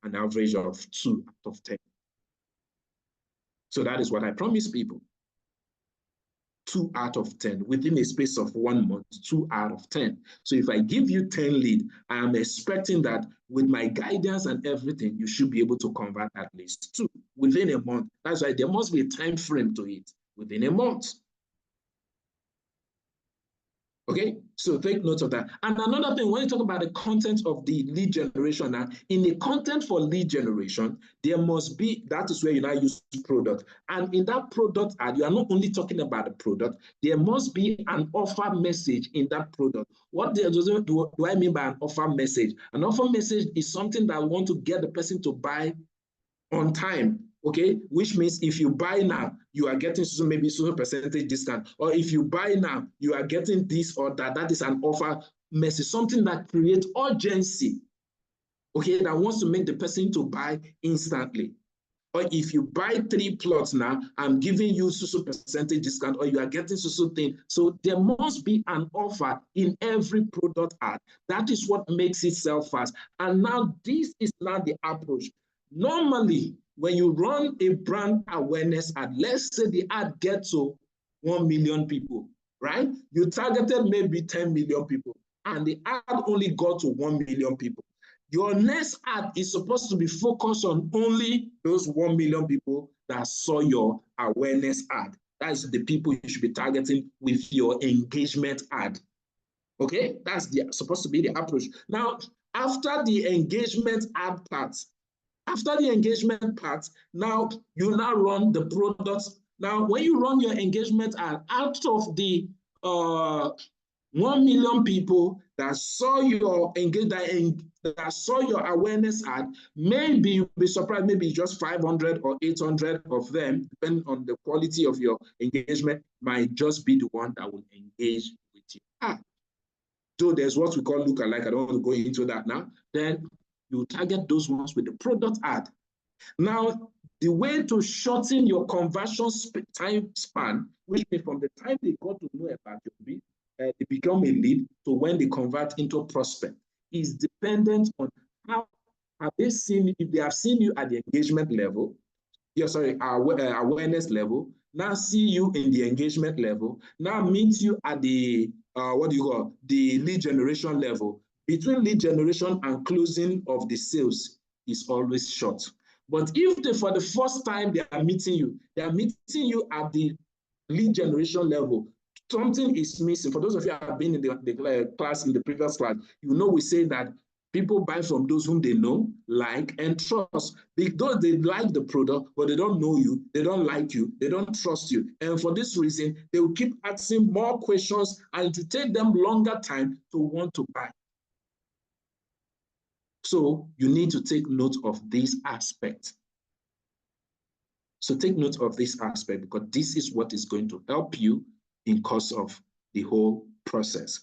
an average of 2 out of 10. So that is what I promise people. 2 out of 10 within a space of 1 month, 2 out of 10. So if I give you 10 lead, I am expecting that with my guidance and everything, you should be able to convert at least 2 within a month. That's why there must be a time frame to it within a month. Okay, so take note of that. And another thing, when you talk about the content of the lead generation, now in the content for lead generation, there must be, that is where you now use product. And in that product ad, you are not only talking about the product, there must be an offer message in that product. What do I mean by an offer message? An offer message is something that I want to get the person to buy on time. Okay, which means if you buy now, you are getting maybe some percentage discount, or if you buy now, you are getting this or that. That is an offer message, something that creates urgency. Okay, that wants to make the person to buy instantly. Or if you buy 3 plots now, I'm giving you so percentage discount, or you are getting so thing. So there must be an offer in every product ad. That is what makes it sell fast. And now this is now the approach. Normally, when you run a brand awareness ad, let's say the ad gets to 1 million people, right? You targeted maybe 10 million people, and the ad only got to 1 million people. Your next ad is supposed to be focused on only those 1 million people that saw your awareness ad. That's the people you should be targeting with your engagement ad. Okay, that's supposed to be the approach. Now, after the engagement ad part, now you now run the products. Now, when you run your engagement ad, out of the 1 million people that saw your that saw your awareness ad, maybe you'll be surprised, maybe just 500 or 800 of them, depending on the quality of your engagement, might just be the one that will engage with you. So there's what we call lookalike. I don't want to go into that now. Then you target those ones with the product ad. Now, the way to shorten your conversion time span, which means from the time they got to know about your bid, they become a lead to when they convert into a prospect, is dependent on how have they seen, if they have seen you at the engagement level, awareness level, now see you in the engagement level, now meet you at the the lead generation level. Between lead generation and closing of the sales is always short. But if for the first time they are meeting you at the lead generation level, something is missing. For those of you who have been in the class, in the previous class, you know we say that people buy from those whom they know, like, and trust. Because they like the product, but they don't know you, they don't like you, they don't trust you. And for this reason, they will keep asking more questions, and it will take them longer time to want to buy. So you need to take note of this aspect. So take note of this aspect, because this is what is going to help you in course of the whole process.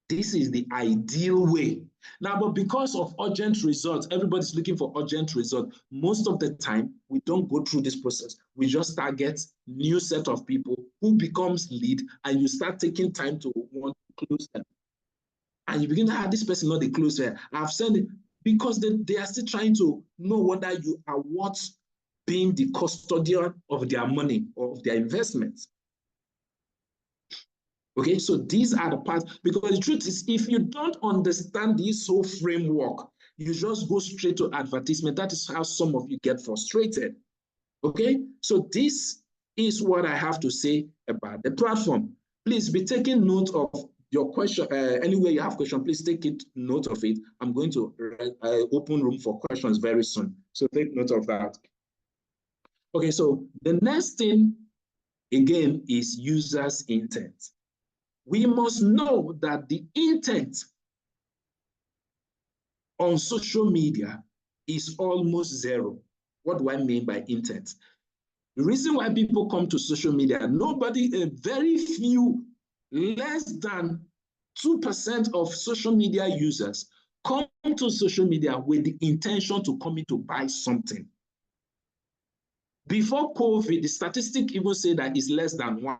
This is the ideal way. Now, but because of urgent results, everybody's looking for urgent results. Most of the time, we don't go through this process. We just target new set of people who becomes lead, and you start taking time to want to close them. And you begin to have this person not the closer. I've said it because they are still trying to know whether you are what being the custodian of their money or of their investments. Okay, so these are the parts, because the truth is, if you don't understand this whole framework, you just go straight to advertisement. That is how some of you get frustrated. Okay, so this is what I have to say about the platform. Please be taking note of your question. Anywhere you have question, please take note of it. I'm going to open room for questions very soon. So take note of that. Okay, so the next thing, again, is users' intent. We must know that the intent on social media is almost zero. What do I mean by intent? The reason why people come to social media, very few, less than 2% of social media users come to social media with the intention to come in to buy something. Before COVID, the statistic even say that it's less than 1.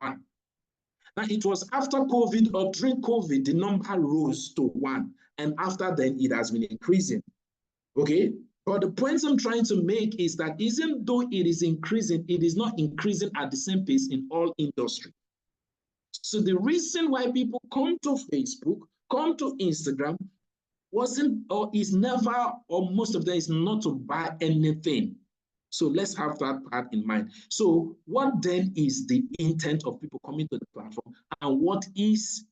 Now, it was after COVID or during COVID, the number rose to 1. And after then, it has been increasing. Okay? But the point I'm trying to make is that even though it is increasing, it is not increasing at the same pace in all industry. So the reason why people come to Facebook, come to Instagram, wasn't or is never, or most of them is not to buy anything. So let's have that part in mind. So what then is the intent of people coming to the platform, and what is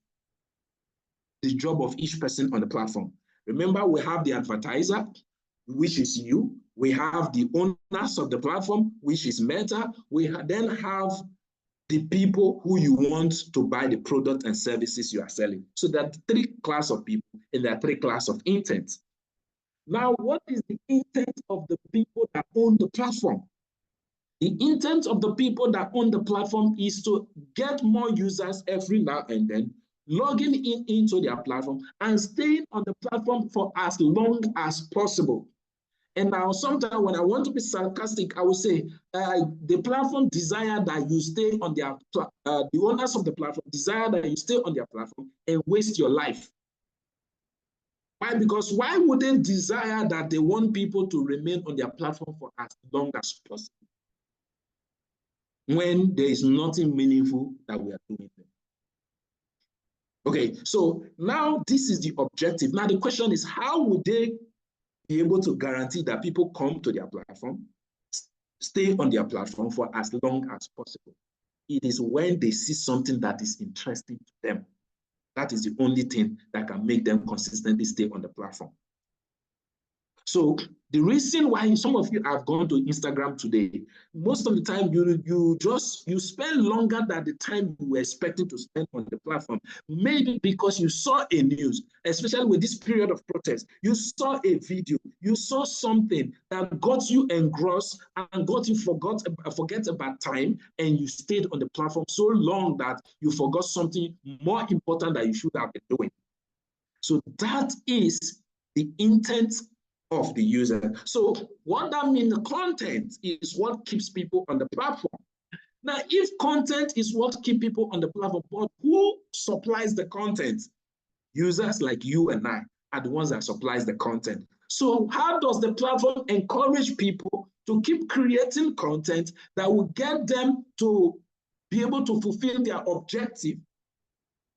the job of each person on the platform? Remember, we have the advertiser, which is you. We have the owners of the platform, which is Meta. We then have the people who you want to buy the product and services you are selling. So there are three classes of people, and there are three classes of intent. Now, what is the intent of the people that own the platform? The intent of the people that own the platform is to get more users every now and then, logging into their platform and staying on the platform for as long as possible. And now sometimes when I want to be sarcastic, I will say the platform desire that you stay on their, the owners of the platform desire that you stay on their platform and waste your life. Why? Because why would they desire that they want people to remain on their platform for as long as possible when there is nothing meaningful that we are doing there? Okay, so now this is the objective. Now the question is, how would they be able to guarantee that people come to their platform, stay on their platform for as long as possible? It is when they see something that is interesting to them. That is the only thing that can make them consistently stay on the platform. So the reason why some of you have gone to Instagram today, most of the time you spend longer than the time you were expecting to spend on the platform. Maybe because you saw a news, especially with this period of protest, you saw a video, you saw something that got you engrossed and got you forget about time, and you stayed on the platform so long that you forgot something more important that you should have been doing. So that is the intent of the user. So what that means, the content is what keeps people on the platform. Now, if content is what keeps people on the platform, but who supplies the content? Users like you and I are the ones that supplies the content. So how does the platform encourage people to keep creating content that will get them to be able to fulfill their objective?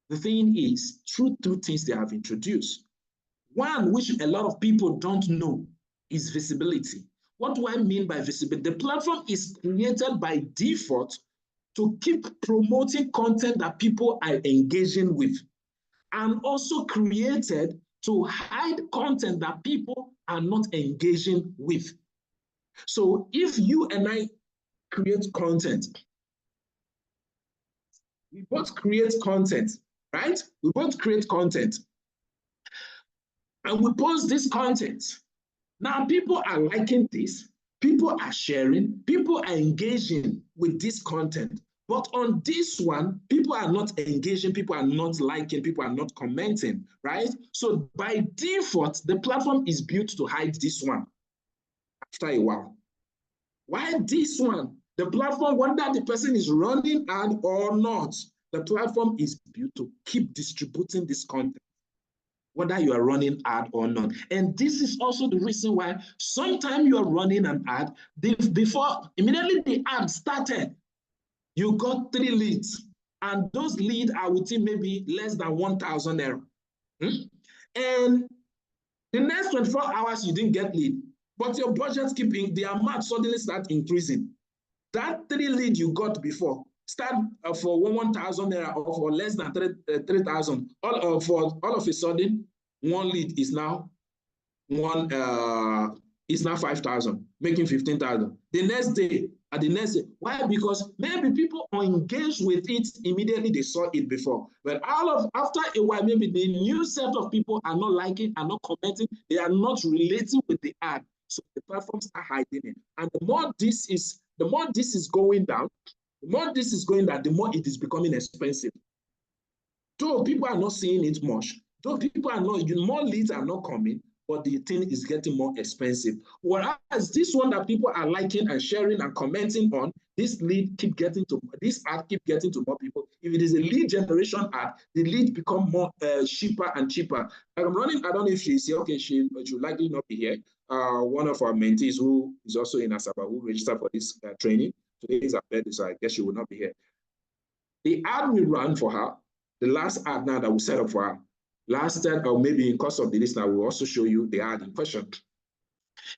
The thing is, through two things they have introduced. One, which a lot of people don't know, is visibility. What do I mean by visibility? The platform is created by default to keep promoting content that people are engaging with, and also created to hide content that people are not engaging with. So if you and I create content, we both create content, right? We both create content. And we post this content. Now, people are liking this, people are sharing, people are engaging with this content. But on this one, people are not engaging, people are not liking, people are not commenting, right? So by default, the platform is built to hide this one after a while. Why this one? The platform, whether the person is running ad or not, the platform is built to keep distributing this content, whether you are running ad or not. And this is also the reason why sometimes you are running an ad, before immediately the ad started, you got 3 leads, and those leads are within maybe less than 1,000 naira. And the next 24 hours, you didn't get lead, but your budget keeping, the amount suddenly start increasing. That 3 lead you got before start for 1,000 naira or for less than 3,000. For all of a sudden, one lead is now 5,000, making 15,000. The next day, why? Because maybe people are engaged with it immediately, they saw it before. But after a while, maybe the new set of people are not liking, are not commenting, they are not relating with the ad. So the platforms are hiding it. And the more this is going down, the more it is becoming expensive. Though people are not seeing it much, though people are not, more leads are not coming, but the thing is getting more expensive. Whereas this one that people are liking and sharing and commenting on, this ad keep getting to more people. If it is a lead generation ad, the lead become more cheaper and cheaper. Like I'm running, I don't know if she's here. Okay, she will likely not be here. One of our mentees who is also in Asaba, who registered for this training. Today is her birthday, so I guess she will not be here. The ad we ran for her, the last ad now that we set up for her, lasted, or maybe in course of the list, I will also show you the ad in question.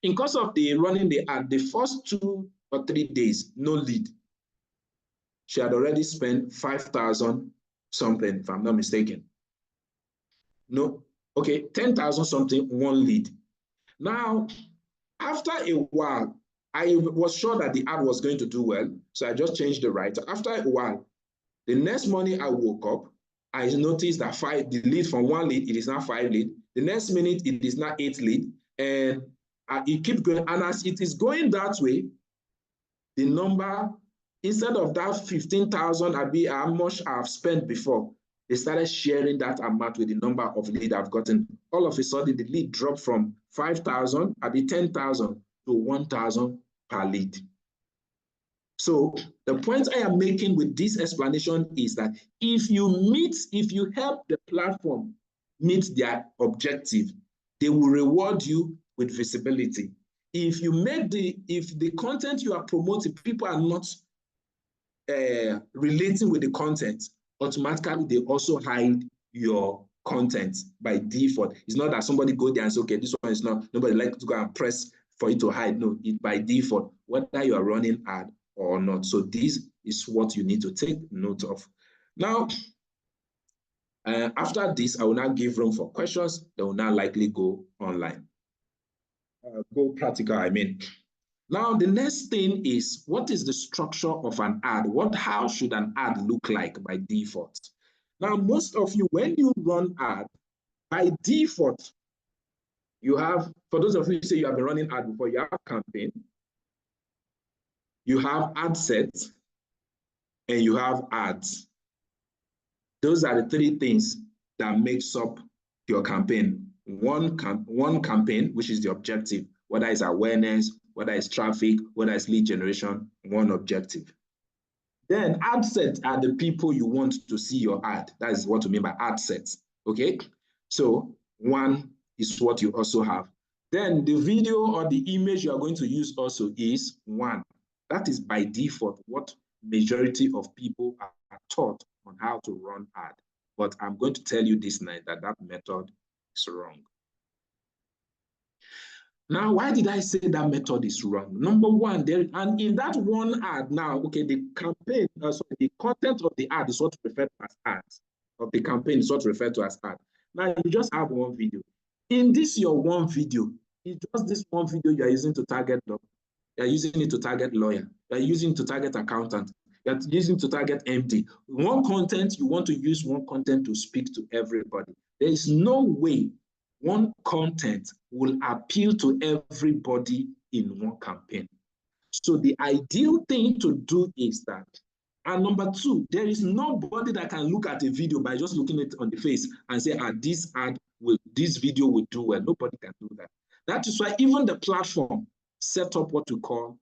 In course of the running the ad, the first 2 or 3 days, no lead. She had already spent 5,000 something, if I'm not mistaken. No, okay, 10,000 something, 1 lead. Now, after a while, I was sure that the ad was going to do well, so I just changed the writer. After a while, the next morning I woke up, I noticed that the lead from 1 lead, it is now 5 lead. The next minute, it is now 8 lead, and it keeps going. And as it is going that way, the number, instead of that 15,000, how much I've spent before, they started sharing that amount with the number of lead I've gotten. All of a sudden, the lead dropped from 5,000, 10,000 to 1,000 per lead. So the point I am making with this explanation is that if you help the platform meet their objective, they will reward you with visibility. If the content you are promoting, people are not relating with the content, automatically they also hide your content by default. It's not that somebody go there and say, okay, this one is not, nobody like to go and press for it to hide. No, it by default, whether you are running ad or not. So this is what you need to take note of. Now, after this, I will now give room for questions. They will now likely go online. Go practical, I mean. Now, the next thing is, what is the structure of an ad? How should an ad look like by default? Now, most of you, when you run ad, by default, you have, for those of you who say you have been running ad before, you have campaign, you have ad sets, and you have ads. Those are the 3 things that makes up your campaign. One campaign, which is the objective, whether it's awareness, whether it's traffic, whether it's lead generation, one objective. Then ad sets are the people you want to see your ad. That is what we mean by ad sets, okay? So 1 is what you also have. Then the video or the image you are going to use also is 1. That is by default what majority of people are taught on how to run ad. But I'm going to tell you this night that method is wrong. Now, why did I say that method is wrong? Number 1, and in that one ad now, okay, the campaign, the content of the ad is what referred to as ads. Of the campaign is what referred to as ad. Now, you just have 1 video. In this your 1 video, it's just this 1 video you are using to target doctor. You are using it to target lawyer. You are using it to target accountant. You are using it to target MD. 1 content, you want to use 1 content to speak to everybody. There is no way 1 content will appeal to everybody in 1 campaign. So the ideal thing to do is that, and number 2, there is nobody that can look at a video by just looking at it on the face and say, this video will do well. Nobody can do that. That is why even the platform set up what we call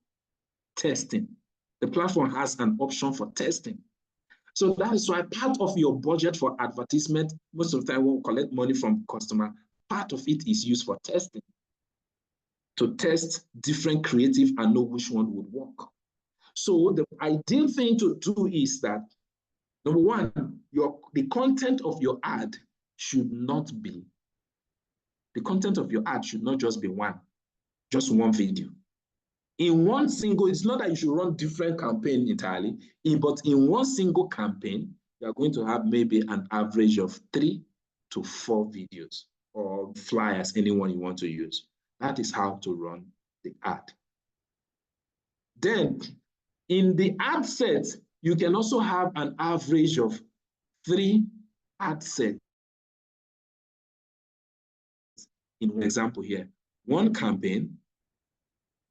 testing. The platform has an option for testing. So that is why part of your budget for advertisement, most of the time won't collect money from customer. Part of it is used for testing, to test different creative and know which one would work. So the ideal thing to do is that, number 1, the content of your ad should not just be just one video. In one single, it's not that you should run different campaigns entirely, but in one single campaign, you are going to have maybe an average of 3 to 4 videos or flyers, anyone you want to use. That is how to run the ad. Then, in the ad set, you can also have an average of 3 ad sets. In one example here, 1 campaign,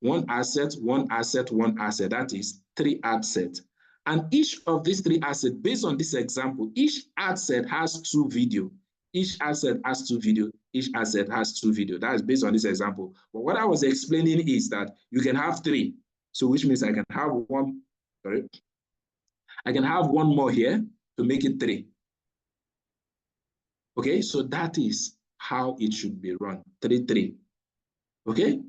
1 asset, 1 asset, 1 asset. That is 3 ad sets. And each of these 3 assets, based on this example, each ad set has 2 videos. Each asset has 2 videos. Each asset has 2 videos. That is based on this example. But what I was explaining is that you can have 3. So which means I can have 1, I can have 1 more here to make it 3. Okay, so that is how it should be run, 3, 3. Okay?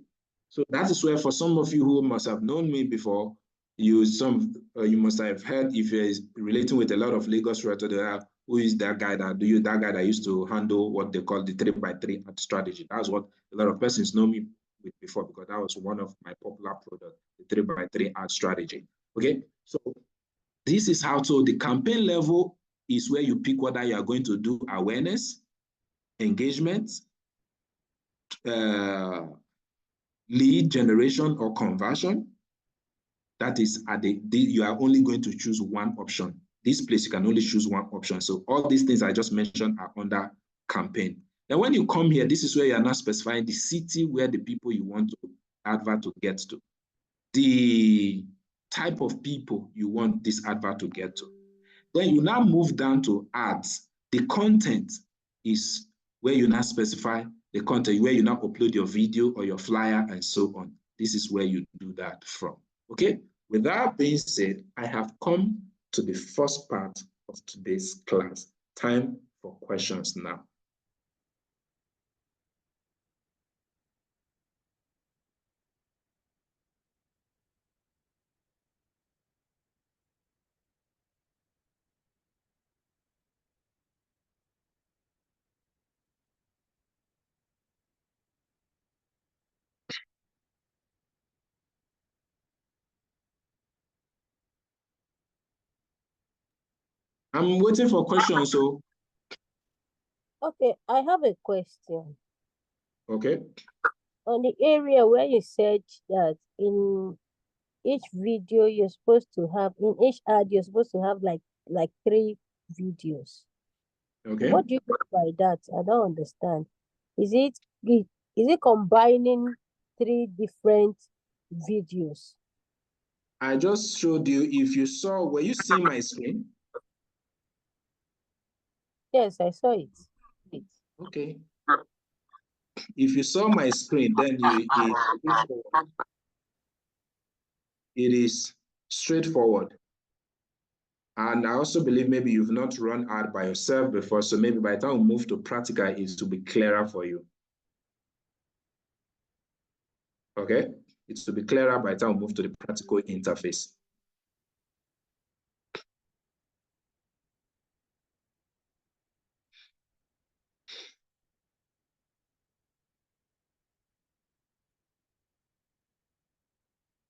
So that is where, for some of you who must have known me before, you must have heard, if you're relating with a lot of Lagos realtors, who is that guy that used to handle what they call the 3x3 ad strategy. That's what a lot of persons know me with before, because that was one of my popular products, the 3x3 ad strategy. Okay, so this is how to, the campaign level is where you pick whether you are going to do awareness, engagement, lead generation, or conversion. That is, you are only going to choose one option. This place, you can only choose one option. So all these things I just mentioned are under campaign. Then when you come here, this is where you are now specifying the city where the people you want to advert to get to, the type of people you want this advert to get to. Then you now move down to ads. The content is where you now specify the content, where you now upload your video or your flyer and so on. This is where you do that from. Okay? With that being said, I have come to the first part of today's class. Time for questions now. I'm waiting for questions. So, okay, I have a question. Okay. On the area where you said that in each video you're supposed to have, in each ad you're supposed to have like 3 videos. Okay. What do you mean by that? I don't understand. Is it combining 3 different videos? I just showed you. If you saw, were you seeing my screen? Yes, I saw it. Okay. If you saw my screen, then it is straightforward. And I also believe maybe you've not run ad by yourself before, so maybe by the time we move to practical, it will be clearer for you. Okay? It will be clearer by the time we move to the practical interface.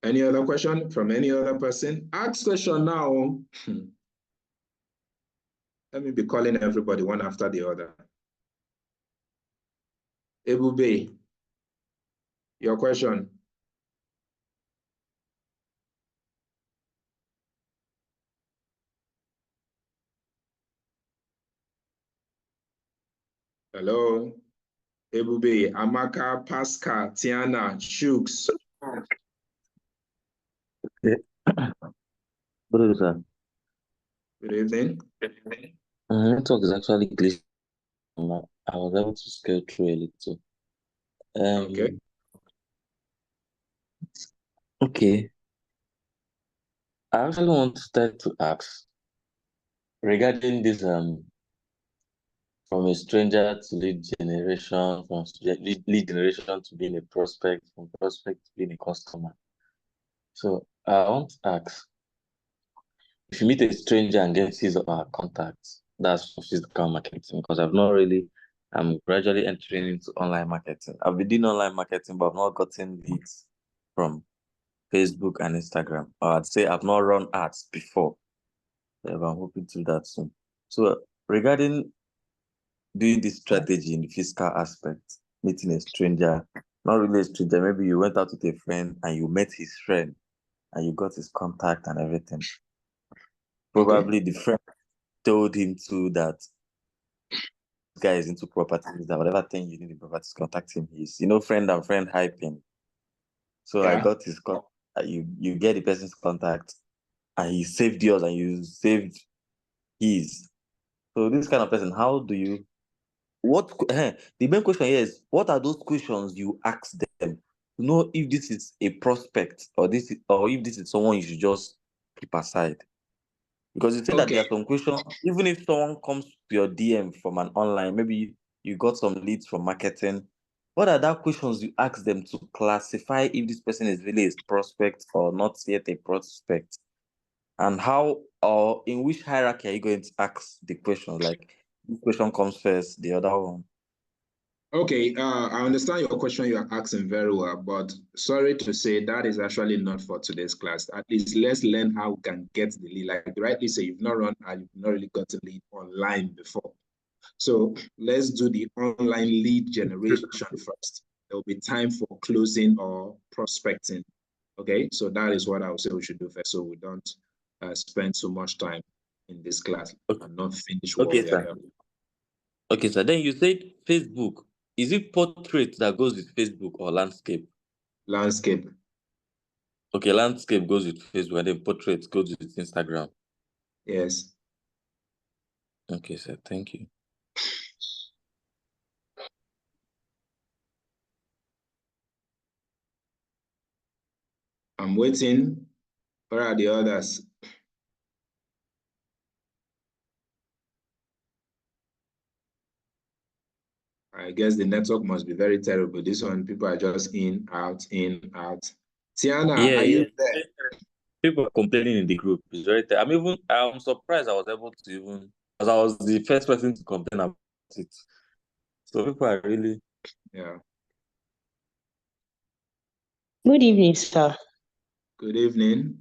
Any other question from any other person? Ask question now. Let me be calling everybody one after the other. Ebube, your question. Hello. Ebube, Amaka, Pascal, Tiana, Shooks. Okay. Good evening, sir. Good evening. Network is actually glitching. I was able to scale through a little. Okay. Okay. I actually want to start to ask regarding this from a stranger to lead generation, from lead generation to being a prospect, from prospect to being a customer. So I want to ask, if you meet a stranger and get his or her contacts, that's for physical marketing, because I'm gradually entering into online marketing. I've been doing online marketing, but I've not gotten leads from Facebook and Instagram. Or I'd say I've not run ads before. But I'm hoping to do that soon. So regarding doing this strategy in the physical aspect, meeting a stranger, not really a stranger, maybe you went out with a friend and you met his friend and you got his contact and everything. Probably the friend told him too that this guy is into properties, that whatever thing you need in properties, contact him. He's, friend and friend hyping. So I got his contact. You get the person's contact, and he saved yours, and you saved his. So this kind of person, how do you? The main question here is, what are those questions you ask them to know if this is a prospect or if this is someone you should just keep aside? Because you say that there are some questions, even if someone comes to your DM from an online, maybe you got some leads from marketing, what are the questions you ask them to classify if this person is really a prospect or not yet a prospect? And how or in which hierarchy are you going to ask the question? Like, this question comes first, the other one. Okay, I understand your question you are asking very well, but sorry to say that is actually not for today's class. At least let's learn how we can get the lead. Like you rightly say, you've not run and you've not really got a lead online before. So let's do the online lead generation first. There will be time for closing or prospecting. Okay, so that is what I would say we should do first, so we don't spend so much time in this class and not finish what we are here. Okay, sir. Then you said Facebook. Is it portrait that goes with Facebook or landscape? Landscape. Okay, landscape goes with Facebook and then portrait goes with Instagram. Yes. Okay, sir. Thank you. I'm waiting. Where are the others? I guess the network must be very terrible. This one, people are just in, out, in, out. Tiana, are you there? People are complaining in the group. It's very I'm surprised I was able to even, because I was the first person to complain about it. So people are really. Yeah. Good evening, sir. Good evening.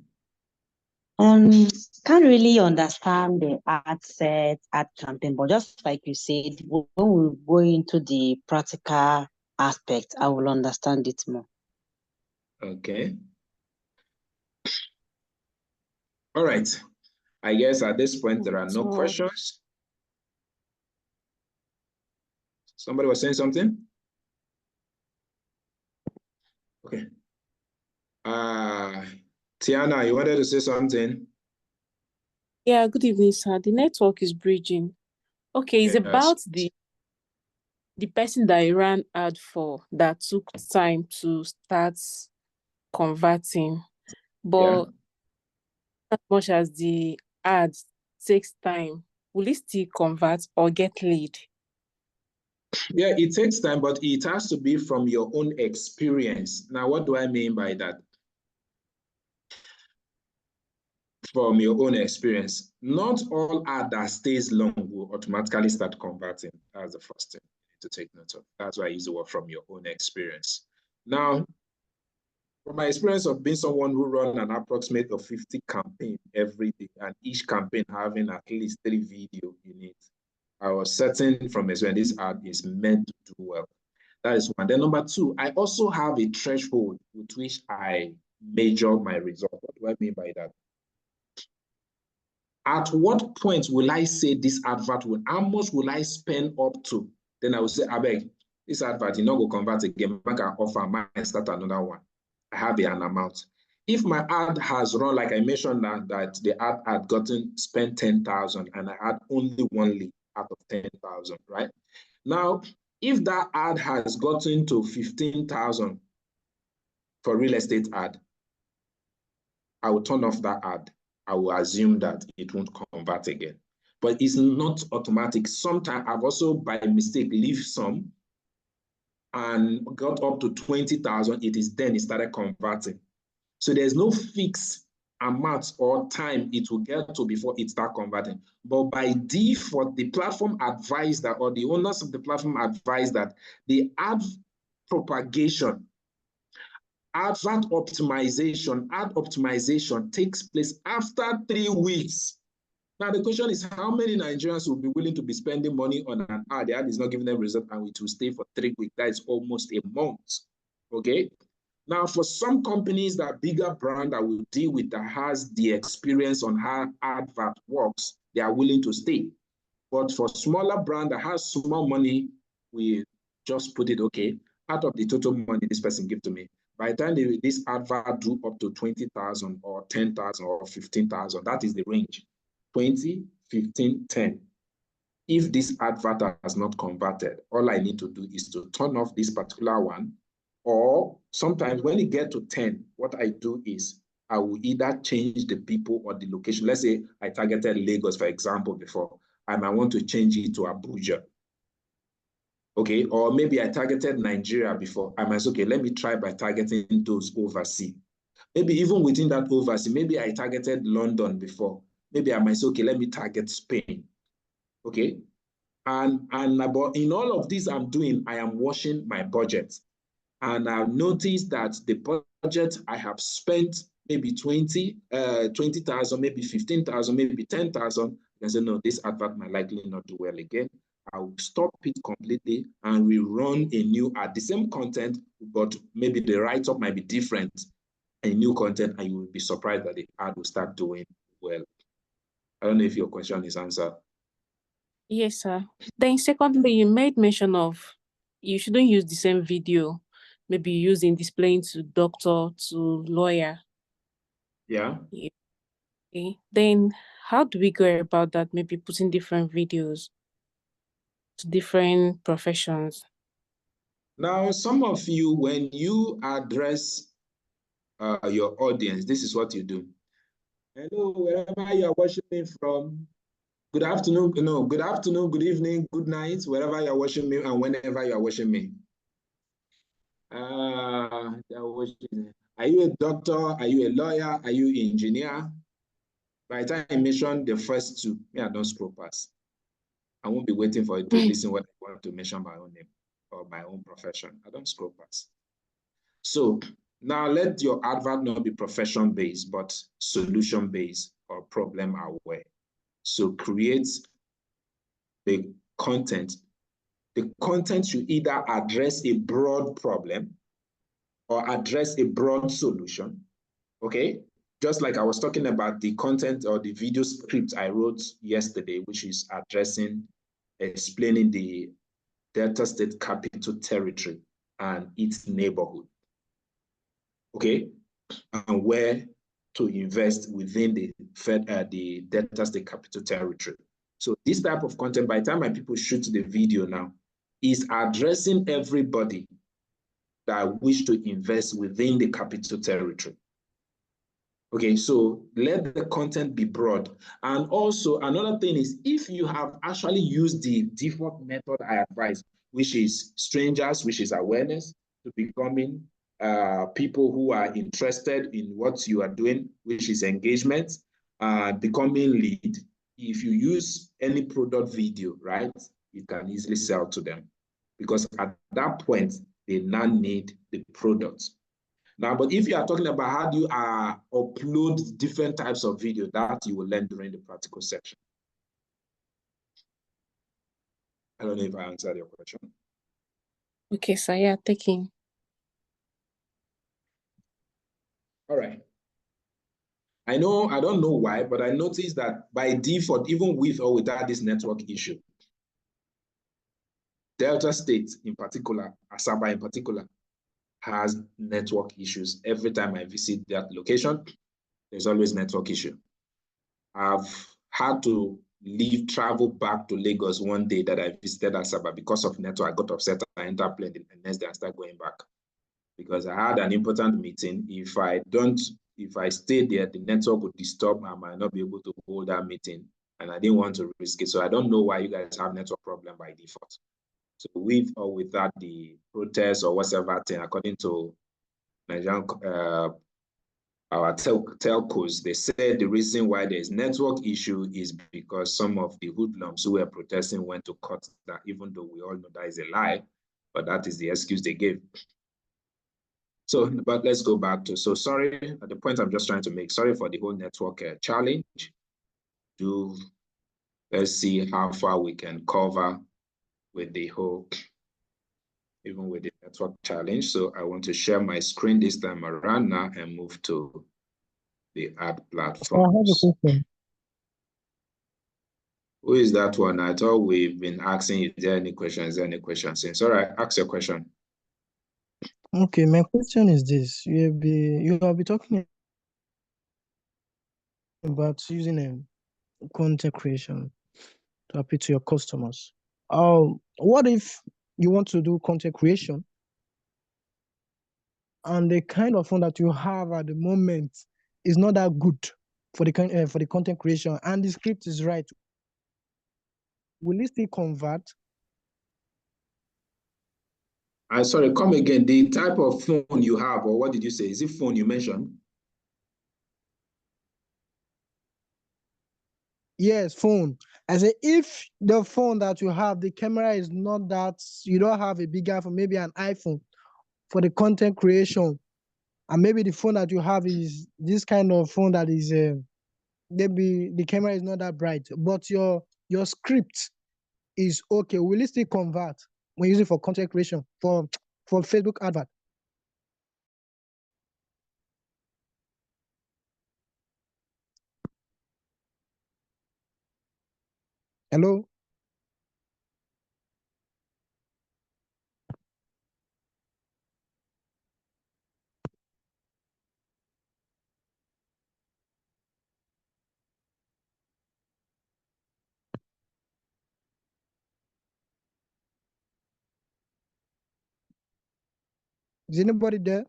Can't really understand the ad set, ad campaign, but just like you said, when we go into the practical aspect, I will understand it more. Okay. All right. I guess at this point, there are no questions. Somebody was saying something? Okay. Tiana, you wanted to say something? Yeah, good evening, sir. The network is bridging. Okay, it's about the person that I ran ad for that took time to start converting. But as much as the ad takes time, will it still convert or get lead? Yeah, it takes time, but it has to be from your own experience. Now, what do I mean by that? From your own experience, not all ad that stays long will automatically start converting. That's the first thing to take note of. That's why I use the word from your own experience. Now, from my experience of being someone who run an approximate of 50 campaigns every day, and each campaign having at least 3 videos in it, I was certain from when this ad is meant to do well. That is one. Then number 2, I also have a threshold with which I measure my result. What do I mean by that? At what point will I say this advert will, how much will I spend up to? Then I will say, I beg, this advert, you not go convert again, I can offer, might start another one. I have an amount. If my ad has run, like I mentioned that the ad had gotten spent 10,000 and I had only one lead out of 10,000, right? Now, if that ad has gotten to 15,000 for real estate ad, I will turn off that ad. I will assume that it won't convert again. But it's not automatic. Sometimes I've also by mistake leave some and got up to 20,000. It is then it started converting. So there's no fixed amount or time it will get to before it start converting. But by default, the platform advised that, or the owners of the platform advise that the ad propagation, ad optimization takes place after 3 weeks. Now, the question is, how many Nigerians will be willing to be spending money on an ad? The ad is not giving them result and it will stay for 3 weeks. That is almost a month. Okay. Now, for some companies that bigger brand that will deal with that has the experience on how advert works, they are willing to stay. But for smaller brand that has small money, we just put it, okay, out of the total money this person give to me, by the time this advert do up to 20,000 or 10,000 or 15,000, that is the range. 20, 15, 10. If this advert has not converted, all I need to do is to turn off this particular one, or sometimes when it gets to 10, what I do is I will either change the people or the location. Let's say I targeted Lagos, for example, before, and I want to change it to Abuja. Okay, or maybe I targeted Nigeria before. I might say, okay, let me try by targeting those overseas. Maybe even within that overseas, maybe I targeted London before. Maybe I might say, okay, let me target Spain. Okay. And about in all of this I'm doing, I am watching my budget. And I've noticed that the budget I have spent maybe 20,000, maybe 15,000, maybe 10,000. I say, no, this advert might likely not do well again. I will stop it completely and we run a new ad, the same content, but maybe the write-up might be different, a new content, and you will be surprised that the ad will start doing well. I don't know if your question is answered. Yes, sir. Then secondly, you made mention of you shouldn't use the same video, maybe using displaying to doctor, to lawyer. Yeah. Okay. Then how do we go about that? Maybe putting different videos to different professions. Now, some of you, when you address your audience, this is what you do. Hello, wherever you are watching me from. Good afternoon, good afternoon, good evening, good night, wherever you are watching me and whenever you are watching me. Are you a doctor? Are you a lawyer? Are you an engineer? By the time I mention the first two, I don't scroll past. I won't be waiting for you to listen what I want to mention my own name or my own profession. I don't scroll past. So now let your advert not be profession-based, but solution-based or problem-aware. So create the content. The content should either address a broad problem or address a broad solution, okay? Just like I was talking about the content or the video script I wrote yesterday, which is explaining the Delta State Capital Territory and its neighborhood, okay? And where to invest within the Delta State Capital Territory. So this type of content, by the time my people shoot the video now, is addressing everybody that wish to invest within the Capital Territory. Okay, so let the content be broad. And also another thing is, if you have actually used the default method I advise, which is strangers, which is awareness, to becoming people who are interested in what you are doing, which is engagement, becoming lead. If you use any product video, right, you can easily sell to them, because at that point, they now need the product. Now, but if you are talking about how do you upload different types of video, that you will learn during the practical section. I don't know if I answered your question. Okay, so yeah, taking. All right. I don't know why, but I noticed that by default, even with or without this network issue, Delta State in particular, Asaba in particular, has network issues. Every time I visit that location, there's always network issue. I've had to travel back to Lagos one day that I visited Asaba because of network. I got upset, I entered plane the next day I started going back because I had an important meeting. If I stay there, the network would disturb. I might not be able to hold that meeting, and I didn't want to risk it. So I don't know why you guys have network problem by default. So with or without the protest or whatever thing, according to Nigerian our telcos, they said the reason why there's network issue is because some of the hoodlums who were protesting went to cut that, even though we all know that is a lie, but that is the excuse they gave. So, but let's go back to, so sorry, at the point I'm just trying to make, sorry for the whole network challenge. Let's see how far we can cover with the whole, even with the network challenge. So I want to share my screen this time around now and move to the ad platforms. I have a question. Who is that one? I thought we've been asking, is there any questions? Is there any questions? All right, ask your question. Okay, my question is this. You will be talking about using content creation to appeal to your customers. What if you want to do content creation and the kind of fund that you have at the moment is not that good for the content creation, and the script is right? Will it still convert? I sorry, come again. The type of phone you have, or what did you say? Is it phone you mentioned? Yes, phone. I say if the phone that you have, the camera is not that, you don't have a bigger phone, maybe an iPhone for the content creation, and maybe the phone that you have is this kind of phone that is maybe the camera is not that bright, but your script is okay. Will it still convert when you use it for content creation for Facebook advert? Hello? Is anybody there?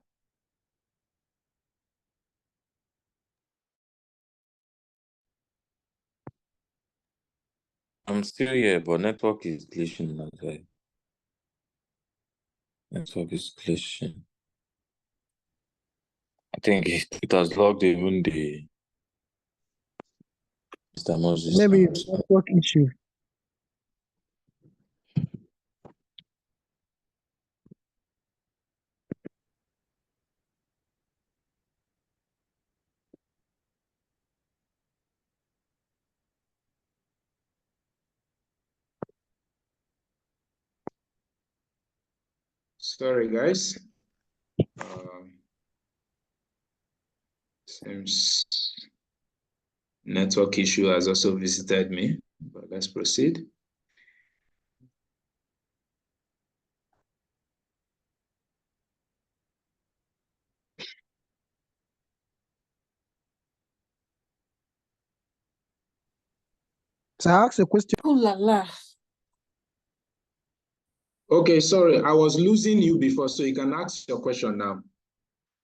I'm still here, but network is glitching as well. Network is glitching. I think it has logged even the Mr. Moses Maybe out. network issue. Sorry, guys. Seems network issue has also visited me, but let's proceed. So I asked a question. Oh la la. Okay, sorry, I was losing you before, so you can ask your question now.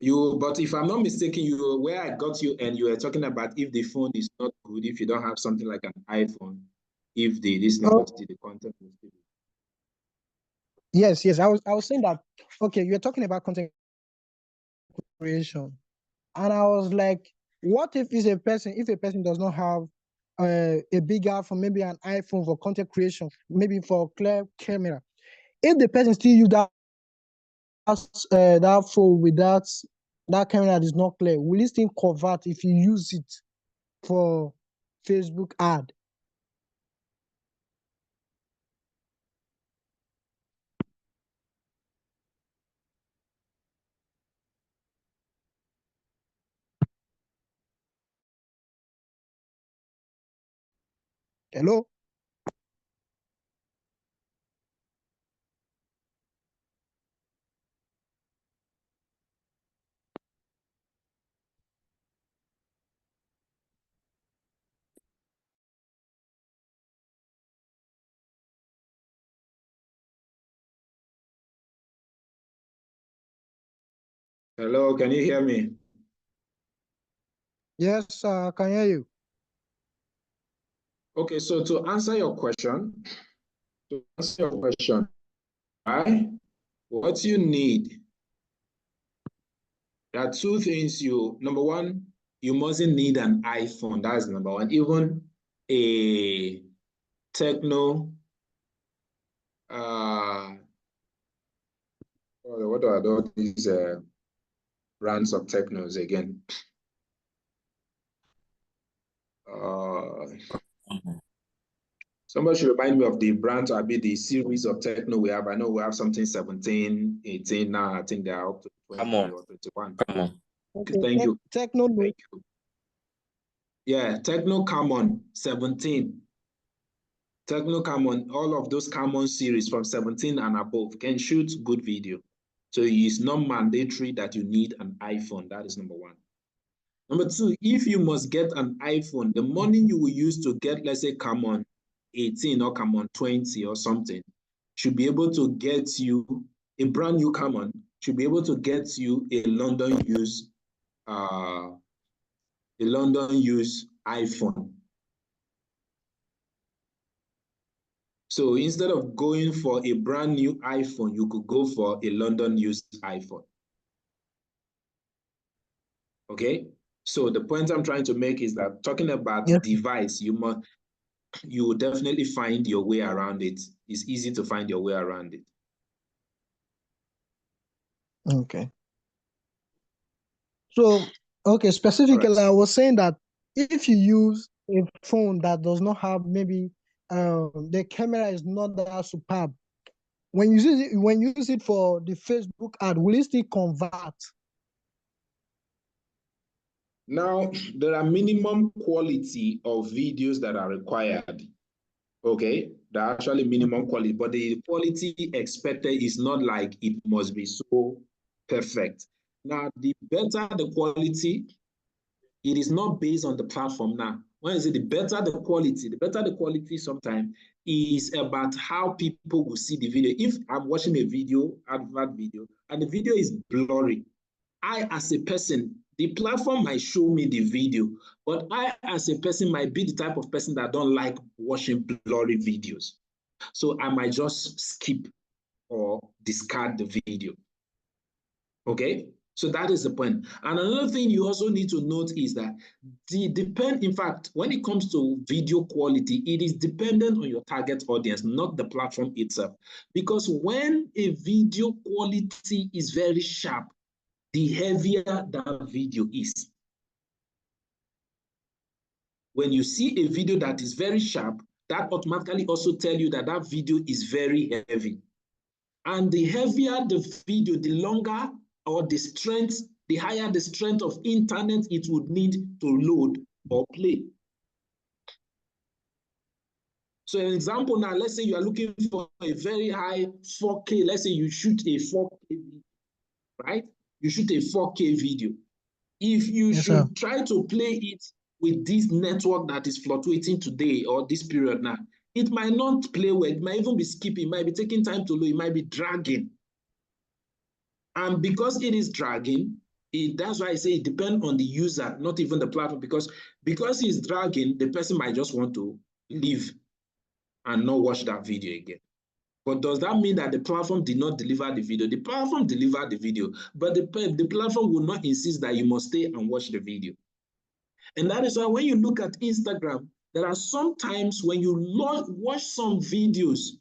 But if I'm not mistaken, where I got you, and you were talking about if the phone is not good, if you don't have something like an iPhone, if the listening quality, the content is good. Yes, I was saying that. Okay, you're talking about content creation, and I was like, what if a person does not have a bigger phone, maybe an iPhone for content creation, maybe for clear camera, if the person still use that phone with that camera that is not clear, will it still convert if you use it for Facebook ad? Hello? Hello, can you hear me? Yes, I can hear you. Okay, so to answer your question, right? What you need, there are two things number one, you mustn't need an iPhone. That's number one. Even a Techno, what are all these brands of Technos again? Somebody should remind me of the brand, or the series of Techno we have. I know we have something 17, 18 now. I think they are up to 20 or 21. Come on. Okay, Thank you. Techno. Thank you. Yeah, Techno Common 17. Techno Common, all of those Common series from 17 and above can shoot good video. So it's not mandatory that you need an iPhone. That is number one. Number two, if you must get an iPhone, the money you will use to get, let's say, Common 18 or Common 20 or something, should be able to get you a brand new Common, should be able to get you a London use iPhone. So instead of going for a brand new iPhone, you could go for a London used iPhone. Okay, so the point I'm trying to make is that talking about Yes. device, you will definitely find your way around it. It's easy to find your way around it. Okay. So, okay, specifically, Right. I was saying that if you use a phone that does not have maybe the camera is not that superb, when you use it for the Facebook ad, will it still convert? Now, there are minimum quality of videos that are required. Okay, they're actually minimum quality, but the quality expected is not like it must be so perfect. Now, the better the quality, it is not based on the platform now. When I say the better the quality sometimes is about how people will see the video. If I'm watching a video, advert video, and the video is blurry, I, as a person, the platform might show me the video, but I, as a person, might be the type of person that don't like watching blurry videos. So I might just skip or discard the video. Okay? So that is the point. And another thing you also need to note is that in fact, when it comes to video quality, it is dependent on your target audience, not the platform itself. Because when a video quality is very sharp, the heavier that video is. When you see a video that is very sharp, that automatically also tell you that that video is very heavy. And the heavier the video, the longer or the strength, the higher the strength of internet it would need to load or play. So an example now, let's say you are looking for a very high 4K, let's say you shoot a 4K video, right? You shoot a 4K video. If you should try to play it with this network that is fluctuating today or this period now, it might not play well. It might even be skipping, it might be taking time to load, it might be dragging. And because it is dragging, that's why I say it depends on the user, not even the platform, because it's dragging, the person might just want to leave and not watch that video again. But does that mean that the platform did not deliver the video? The platform delivered the video, but the platform will not insist that you must stay and watch the video. And that is why when you look at Instagram, there are some times when you watch some videos,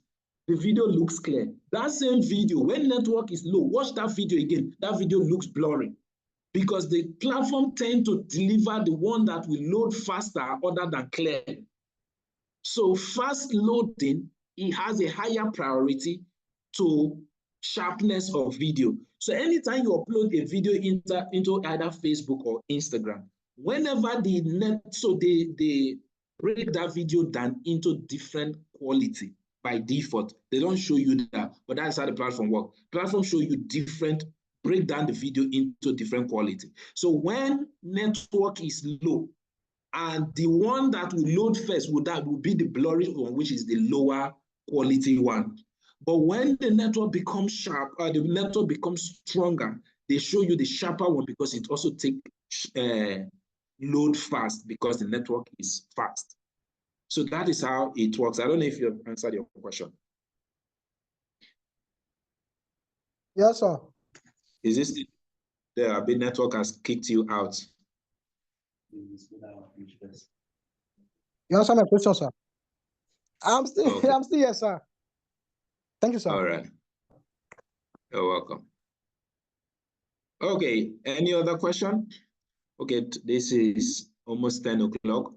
the video looks clear. That same video, when network is low, watch that video again, that video looks blurry. Because the platform tend to deliver the one that will load faster other than clear. So fast loading, it has a higher priority to sharpness of video. So anytime you upload a video into either Facebook or Instagram, whenever they break that video down into different quality by default. They don't show you that, but that's how the platform works. Platform show you break down the video into different quality. So when network is low, and the one that will load first will be the blurry one, which is the lower quality one. But when the network becomes sharp, or the network becomes stronger, they show you the sharper one because it also takes load fast because the network is fast. So that is how it works. I don't know if you have answered your question. Yes, sir. Is this the network has kicked you out? You answer my question, sir. I'm still Okay. I'm still here, sir. Thank you, sir. All right. You're welcome. Okay, any other question? Okay, this is almost 10 o'clock.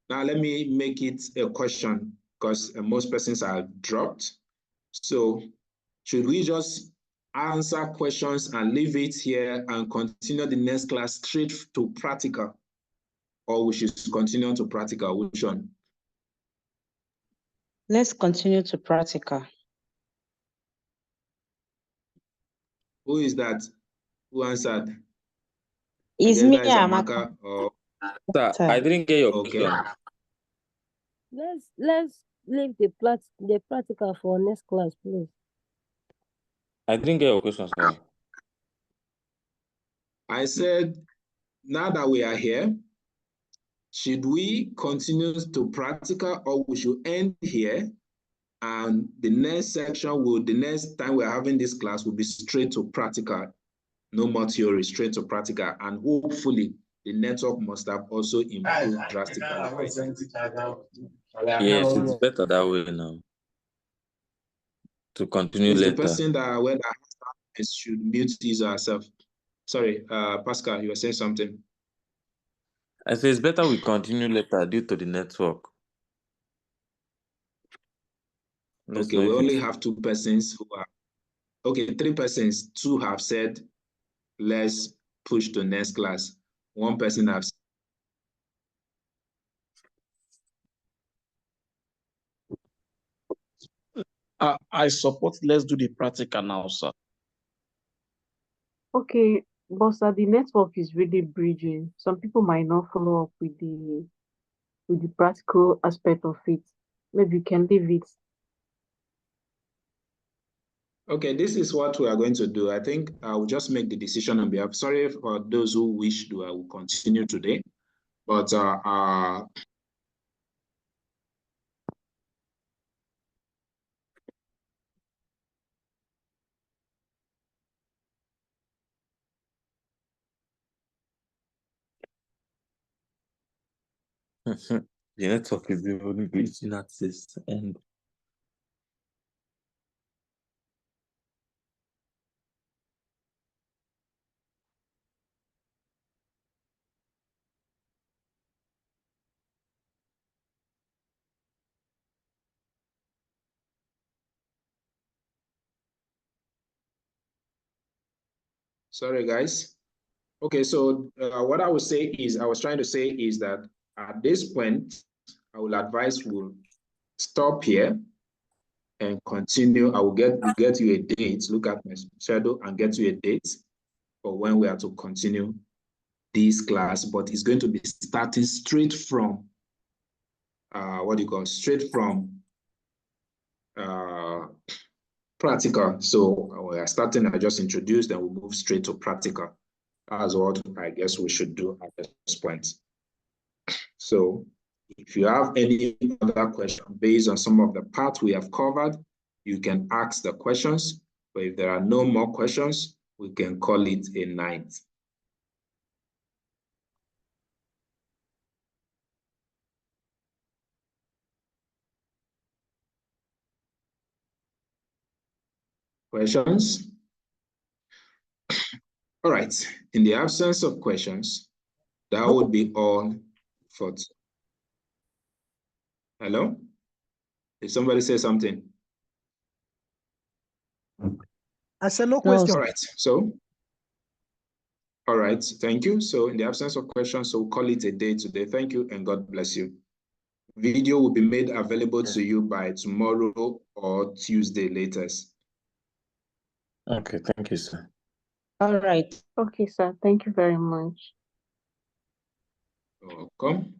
Now let me make it a question because most persons are dropped. So should we just answer questions and leave it here and continue the next class straight to practical? Or we should continue to practical? Which one? Let's continue to practical. Who is that? Who answered? It's me, Amaka. Or... Sir, I didn't get your okay. question. Let's leave the practical for next class, please. I didn't get your question, sir. I said, now that we are here, should we continue to practical or we should end here And the next section the next time we're having this class will be straight to practical. No more theory, straight to practical. And hopefully the network must have also improved drastically. Yes, it's better that way now. To continue later. The person that should mute his herself. Sorry, Pascal, you were saying something. I say it's better we continue later due to the network. Okay, we only have 2 persons who are, okay, 3 persons. 2 have said, let's push to next class. 1 person has. I support, let's do the practical now, sir. Okay, but sir, the network is really bridging. Some people might not follow up with the practical aspect of it. Maybe you can leave it. Okay, this is what we are going to do. I think I will just make the decision on behalf. Sorry for those who wish to. I will continue today, but the network is even glitching at this end. sorry, guys. Okay, so what I would say is, I was trying to say is that at this point, I will advise we'll stop here and continue. I will get you a date, look at my schedule and get you a date for when we are to continue this class, but it's going to be starting straight from, straight from practical. So we are starting, I just introduced, then we'll move straight to practical. That's what I guess we should do at this point. So if you have any other question based on some of the parts we have covered, you can ask the questions. But if there are no more questions, we can call it a night. Questions? All right. In the absence of questions, that would be all for. Hello? Did somebody say something? I said no question. All right. So, all right. Thank you. So in the absence of questions, so we'll call it a day today. Thank you and God bless you. Video will be made available to you by tomorrow or Tuesday latest. Okay, thank you, sir. All right. Okay, sir. Thank you very much. Welcome.